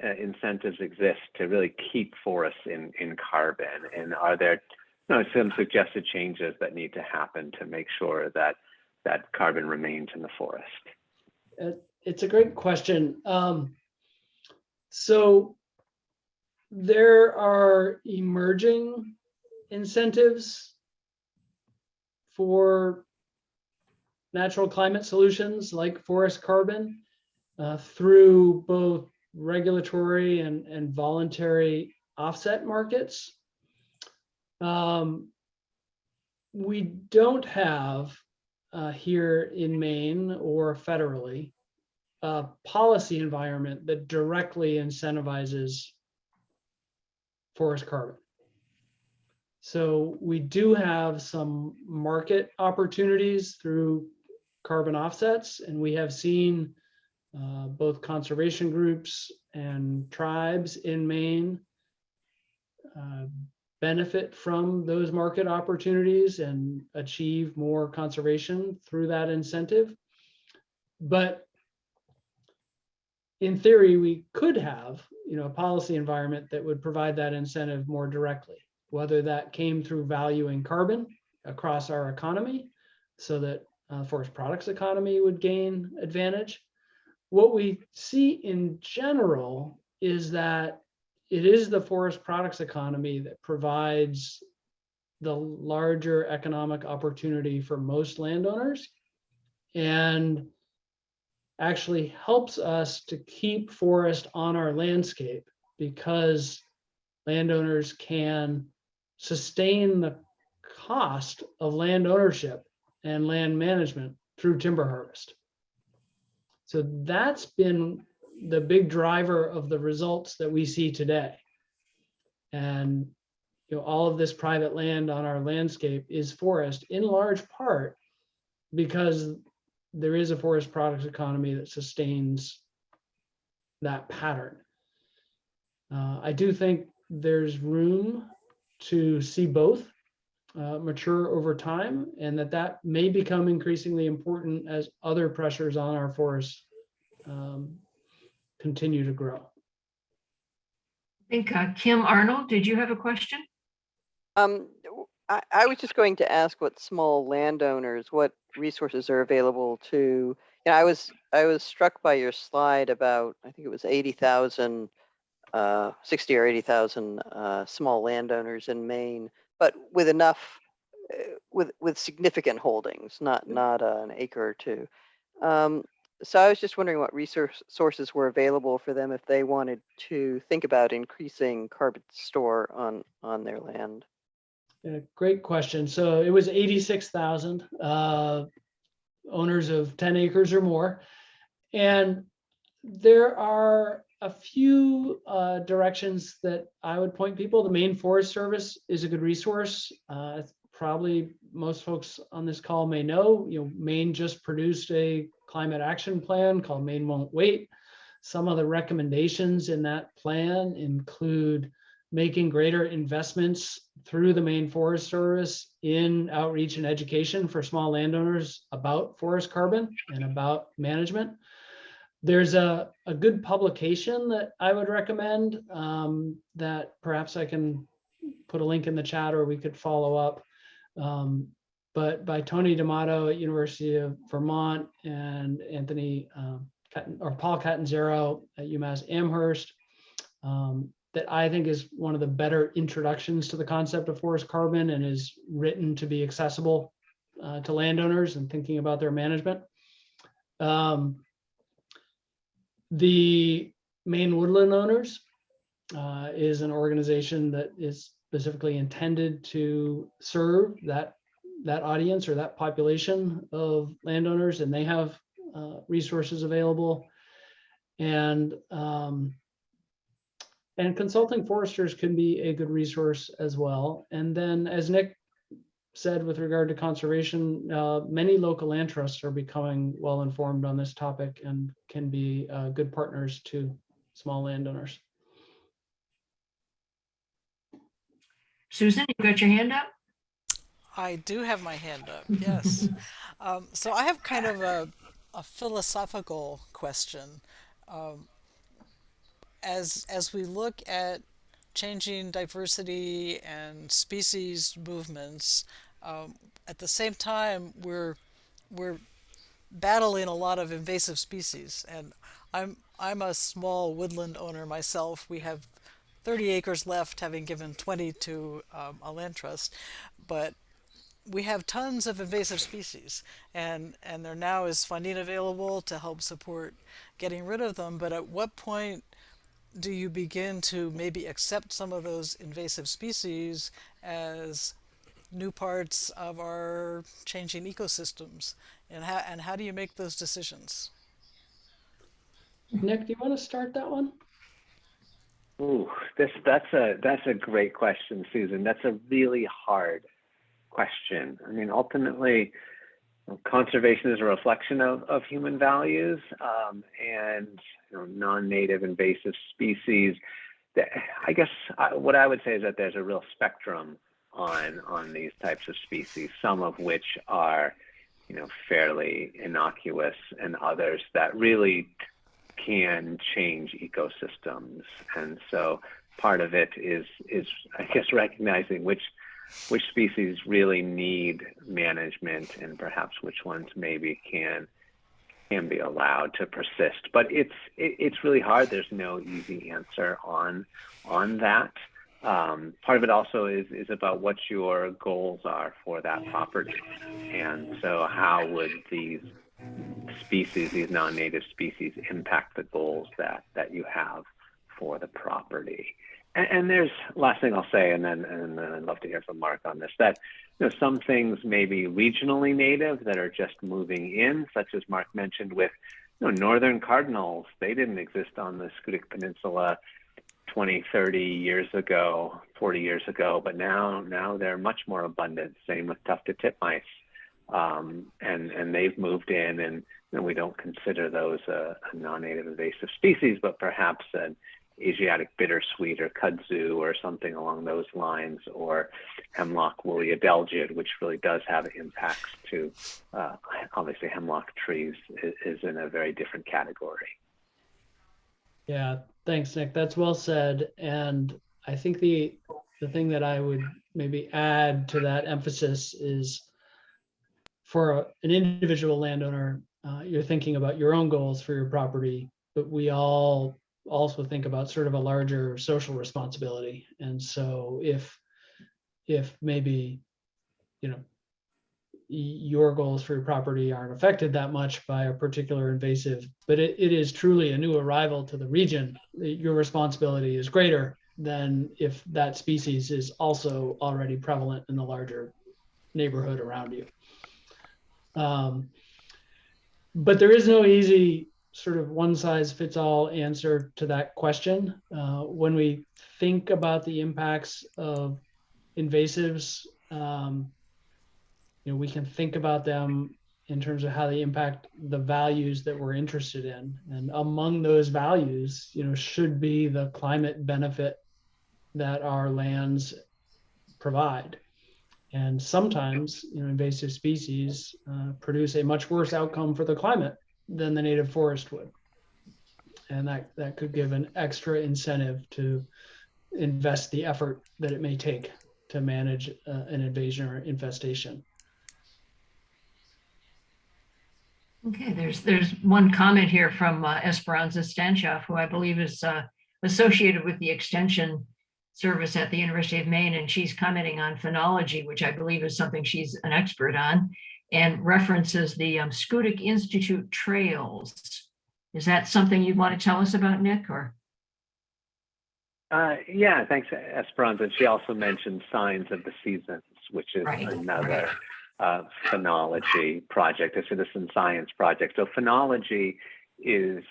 incentives exist to really keep forests in carbon? And are there some suggested changes that need to happen to make sure that that carbon remains in the forest? It's a great question. So there are emerging incentives for natural climate solutions like forest carbon through both regulatory and voluntary offset markets. We don't have here in Maine or federally a policy environment that directly incentivizes forest carbon. So we do have some market opportunities through carbon offsets, and we have seen both conservation groups and tribes in Maine benefit from those market opportunities and achieve more conservation through that incentive. But in theory, we could have a policy environment that would provide that incentive more directly, whether that came through valuing carbon across our economy so that forest products economy would gain advantage. What we see in general is that it is the forest products economy that provides the larger economic opportunity for most landowners and actually helps us to keep forest on our landscape, because landowners can sustain the cost of land ownership and land management through timber harvest. So that's been the big driver of the results that we see today. And all of this private land on our landscape is forest in large part because there is a forest products economy that sustains that pattern. I do think there's room to see both mature over time, and that may become increasingly important as other pressures on our forests continue to grow. I think Kim Arnold, did you have a question? I was just going to ask what small landowners, what resources are available to, I was struck by your slide about, I think it was 80,000, 60 or 80,000 small landowners in Maine, but with enough, with significant holdings, not an acre or two. So I was just wondering what sources were available for them if they wanted to think about increasing carbon store on their land. Yeah, great question. So it was 86,000 owners of 10 acres or more. And there are a few directions that I would point people. The Maine Forest Service is a good resource. Probably most folks on this call may know, Maine just produced a climate action plan called Maine Won't Wait. Some of the recommendations in that plan include making greater investments through the Maine Forest Service in outreach and education for small landowners about forest carbon and about management. There's a good publication that I would recommend that perhaps I can put a link in the chat or we could follow up. But by Tony D'Amato at University of Vermont and Paul Catanzaro at UMass Amherst, that I think is one of the better introductions to the concept of forest carbon and is written to be accessible to landowners and thinking about their management. The Maine Woodland Owners is an organization that is specifically intended to serve that audience or that population of landowners, and they have resources available. And consulting foresters can be a good resource as well. And then, as Nick said, with regard to conservation, many local land trusts are becoming well informed on this topic and can be good partners to small landowners. Susan, you got your hand up? I do have my hand up, yes. So I have kind of a philosophical question. As we look at changing diversity and species movements, at the same time we're battling a lot of invasive species. And I'm a small woodland owner myself. We have 30 acres left, having given 20 to a land trust, but we have tons of invasive species, and there now is funding available to help support getting rid of them. But at what point do you begin to maybe accept some of those invasive species as new parts of our changing ecosystems, and how do you make those decisions? Nick, do you want to start that one? Ooh, that's a great question, Susan. That's a really hard question. I mean, ultimately, conservation is a reflection of human values, and non-native invasive species. I guess what I would say is that there's a real spectrum on these types of species, some of which are, fairly innocuous, and others that really can change ecosystems. And so part of it is I guess recognizing which species really need management and perhaps which ones maybe can be allowed to persist. But it's really hard. There's no easy answer on that. Part of it also is about what your goals are for that property. And so how would these species, these non-native species, impact the goals that you have for the property? And there's, last thing I'll say, and then I'd love to hear from Mark on this, that some things may be regionally native that are just moving in, such as Mark mentioned with northern cardinals. They didn't exist on the Schoodic Peninsula 20, 30 years ago, 40 years ago, but now they're much more abundant. Same with tufted titmice. And they've moved in, and we don't consider those a non-native invasive species, but perhaps an Asiatic bittersweet or kudzu or something along those lines, or hemlock woolly adelgid, which really does have impacts to, obviously hemlock trees is in a very different category. Yeah, thanks, Nick. That's well said. And I think the thing that I would maybe add to that emphasis is an individual landowner, you're thinking about your own goals for your property, but we all also think about sort of a larger social responsibility. And so if maybe, you know, your goals for your property aren't affected that much by a particular invasive, but it is truly a new arrival to the region, your responsibility is greater than if that species is also already prevalent in the larger neighborhood around you. But there is no easy sort of one size fits all answer to that question. When we think about the impacts of invasives, you know, we can think about them in terms of how they impact the values that we're interested in. And among those values, you know, should be the climate benefit that our lands provide. And sometimes, you know, invasive species produce a much worse outcome for the climate than the native forest would. And that could give an extra incentive to invest the effort that it may take to manage an invasion or infestation. Okay, there's one comment here from Esperanza Stanchoff, who I believe is associated with the Extension Service at the University of Maine, and she's commenting on phenology, which I believe is something she's an expert on, and references the Schoodic Institute trails. Is that something you'd want to tell us about, Nick? Or yeah, thanks, Esperanza. She also mentioned Signs of the Seasons, which is another phenology project, a citizen science project. So phenology is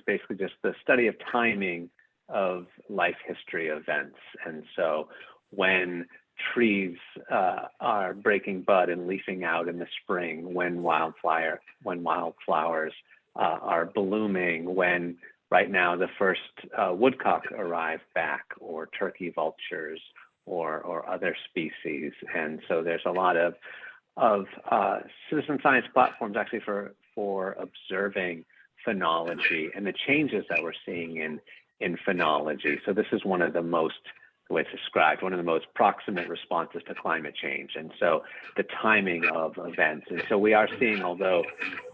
basically just the study of timing of life history events. And so when trees are breaking bud and leafing out in the spring, when wildflowers are blooming, when right now the first woodcock arrive back, or turkey vultures, or other species. And so there's a lot of citizen science platforms actually for observing phenology and the changes that we're seeing in phenology. So this is one of the most, the way it's described, one of the most proximate responses to climate change. And so the timing of events. And so we are seeing, although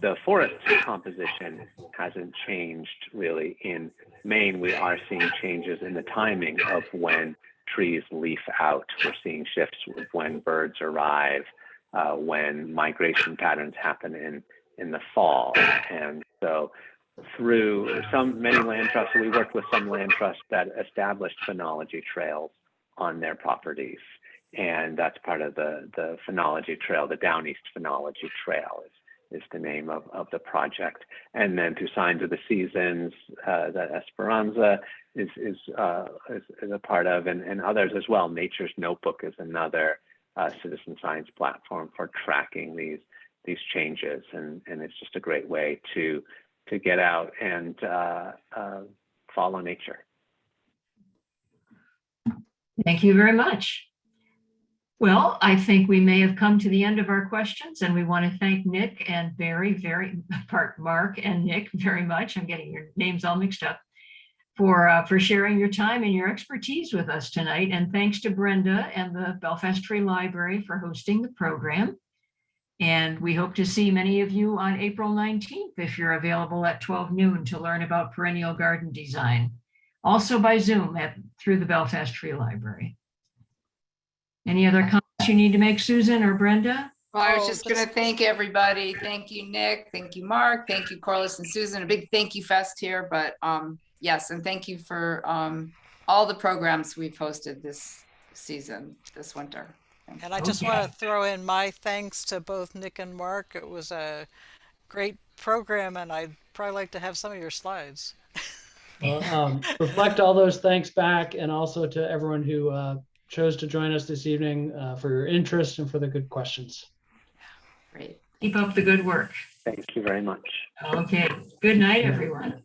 the forest composition hasn't changed really in Maine, we are seeing changes in the timing of when trees leaf out. We're seeing shifts with when birds arrive, when migration patterns happen in the fall. And so through many land trusts, we worked with some land trusts that established phenology trails on their properties. And that's part of the phenology trail, the Down East Phenology Trail is the name of the project. And then through Signs of the Seasons, that Esperanza is a part of, and others as well. Nature's Notebook is another citizen science platform for tracking these changes. And it's just a great way to get out and follow nature. thank you very much. Well, I think we may have come to the end of our questions, and we want to thank Nick and Barry, Mark and Nick very much. I'm getting your names all mixed up, for sharing your time and your expertise with us tonight. And thanks to Brenda and the Belfast Free Library for hosting the program. And we hope to see many of you on April 19th, if you're available at 12 noon to learn about perennial garden design, also by Zoom through the Belfast Free Library. Any other comments you need to make, Susan or Brenda? Well, I was just going to thank everybody. Thank you, Nick. Thank you, Mark. Thank you, Corliss and Susan. A big thank you fest here, but yes, and thank you for all the programs we've hosted this season, this winter. And I just want to throw in my thanks to both Nick and Mark. It was a great program, and I'd probably like to have some of your slides. Well, reflect all those thanks back, and also to everyone who chose to join us this evening, for your interest and for the good questions. Great. Keep up the good work. Thank you very much. Okay. Good night, everyone.